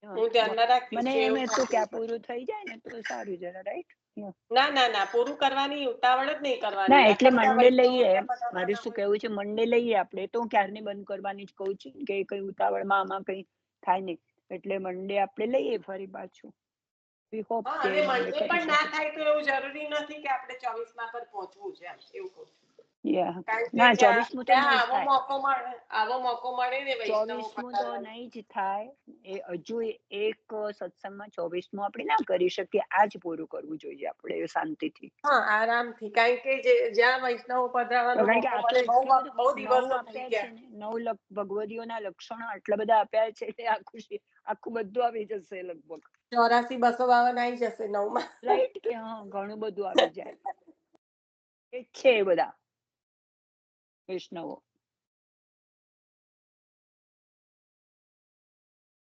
હું ધ્યાનમાં રાખીશ. મને એમ હતું કે આ પૂરું થઈ જાય ને તો સારું જરા, રાઈટ? ના, પૂરું કરવાની ઉતાવળ જ નહીં કરવાની. ના, એટલે મંડે લઈએ. મારું શું કેવું છે, મંડે લઈએ આપણે તો. હું ક્યારની બંધ કરવાની જ કહું છું કે કઈ ઉતાવળમાં આમાં કઈ થાય નહીં, એટલે મંડે આપણે લઈએ ફરી પાછું. મંડે પણ ના થાય તો એવું જરૂરી નથી કે આપણે 24મા પર પહોંચવું છે, એવું કહું છું. ના, 24મું તો આવો મોકો મળે ને 24મું તો નહીં જ થાય. એ હજુ એક સત્સંગમાં 24મું આપણે ના કરી શકીએ. આજ પૂરું કરવું જોઈએ આપણે શાંતિથી, આરામથી. કારણ કે જ્યાં વૈષ્ણવ પધરાવાનો મોકો મળે, બહુ દિવસો થઈ ગયા. 9 ભગવદીઓના લક્ષણો આટલા બધા આપ્યા છે, આખું બધું આવી જશે લગભગ. 84-252 આવી જશે 9માં, રાઈટ? કે ઘણું બધું આવી જાય. એ છે બધા વૈષ્ણવો.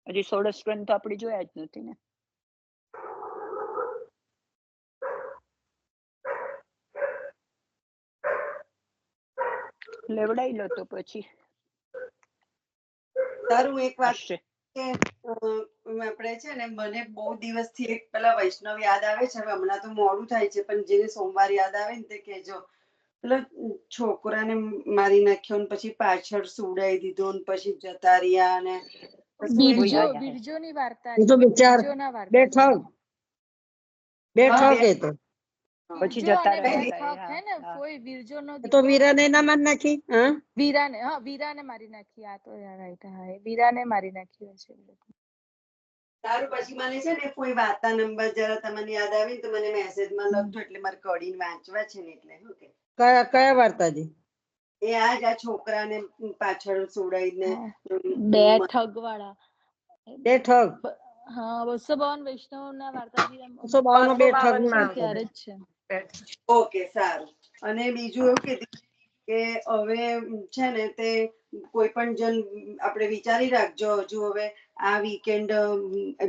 હજી 16 ગ્રંથ તો આપણે જોયા જ નથી ને. લેવડાઈ લો તો પછી તારું. એક વાત છે કે આપણે છે ને, મને બહુ દિવસથી એક પેલા વૈષ્ણવ યાદ આવે છે. હવે હમણાં તો મોડું થાય છે, પણ જેને સોમવાર યાદ આવે ને તે કહેજો. પેલો છોકરાને મારી નાખ્યો ને પછી પાછળ સુવડાવી દીધો ને પછી જતા રહ્યા ને બિરજોની વાર્તા. પછી જતા રહ્યા તો વીરાને ના મારી નાખી. વીરાને મારી નાખી. આ તો રાઈટ. હા, વીરાને મારી નાખી હશે. સારું, પછી મને છે ને કોઈ વાર્તા નંબર જરા તમને યાદ આવે તો મને મેસેજમાં લખજો, એટલે મારે કડીને વાંચવા છે ને. એટલે કયા વાર્તાજી? એ આ છોકરાને પાછળ સુવડાવીને 2 ઠગ વાળા. 2 ઠગ. હા 252 વૈષ્ણવના વાર્તાજી 252 બે ઠગ માં ત્યારે જ છે. ઓકે, સારું. અને બીજું એવું કીધું કે હવે છે ને તે કોઈ પણ જણ આપણે વિચારી રાખજો, હજુ હવે આ વીકેન્ડ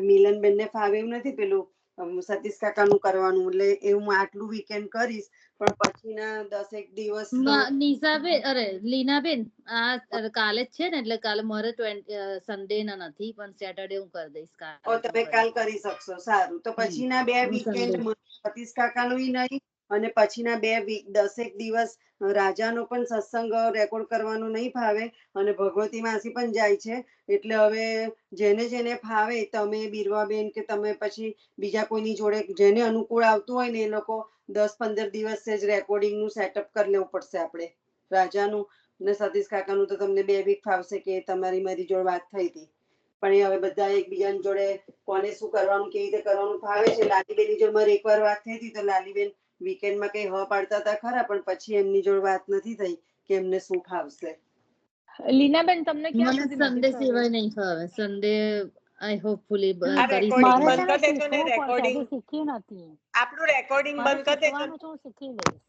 મિલનબેન ને ફાવે એવું નથી, પેલું સતીશ કાકાનું કરવાનું, એટલે એ હું આટલું વીકેન્ડ કરીશ, પણ પછીના 10 એક દિવસ નિશાબેન અરે લીનાબેન આ કાલે જ છે ને, એટલે કાલે મારે સન્ડે ના નથી, પણ સેટરડે હું કરી દઈશ. તમે કાલ કરી શકશો, સારું. તો પછીના 2 વીકેન્ડ સતીશ કાકાનું નહીં, અને પછીના 2 વીક 10 એક દિવસ રાજાનો પણ સત્સંગ રેકોર્ડ કરવાનું નહીં ફાવે, અને ભગવતી માસી પણ જાય છે, એટલે હવે જેને જેને ફાવે, તમે બીરવાબેન કે તમે પછી બીજા કોઈની જોડે જેને અનુકૂળ આવતું હોય ને, એ લોકો 10-15 દિવસ જ રેકોર્ડિંગ નું સેટઅપ કરી લેવું પડશે આપણે. રાજાનું ને સતીશ કાકાનું તો તમને 2 વીક ફાવશે કે તમારી મારી જોડે વાત થઈ હતી, પણ એ હવે બધા એકબીજાની જોડે કોને શું કરવાનું, કેવી રીતે કરવાનું ફાવે છે. લાલીબેનની જોડે મારી એકવાર વાત થઈ હતી, તો લાલીબેન વીકેન્ડમાં કઈ હ પાડતા હતા ખરા, પણ પછી એમની જોડે વાત નથી થઈ કે એમને શું ફાવશે. લીનાબેન તમને ક્યાં સુધી સન્ડે સિવાય નહીં ફાવે. સન્ડે આઈ હોપફુલી આ કરી રેકોર્ડિંગ શકું. બંધ કરી દેજો ને, રેકોર્ડિંગ શીખી નથી, આપણું રેકોર્ડિંગ બંધ કરી દેજો. હું શીખી લઈશ.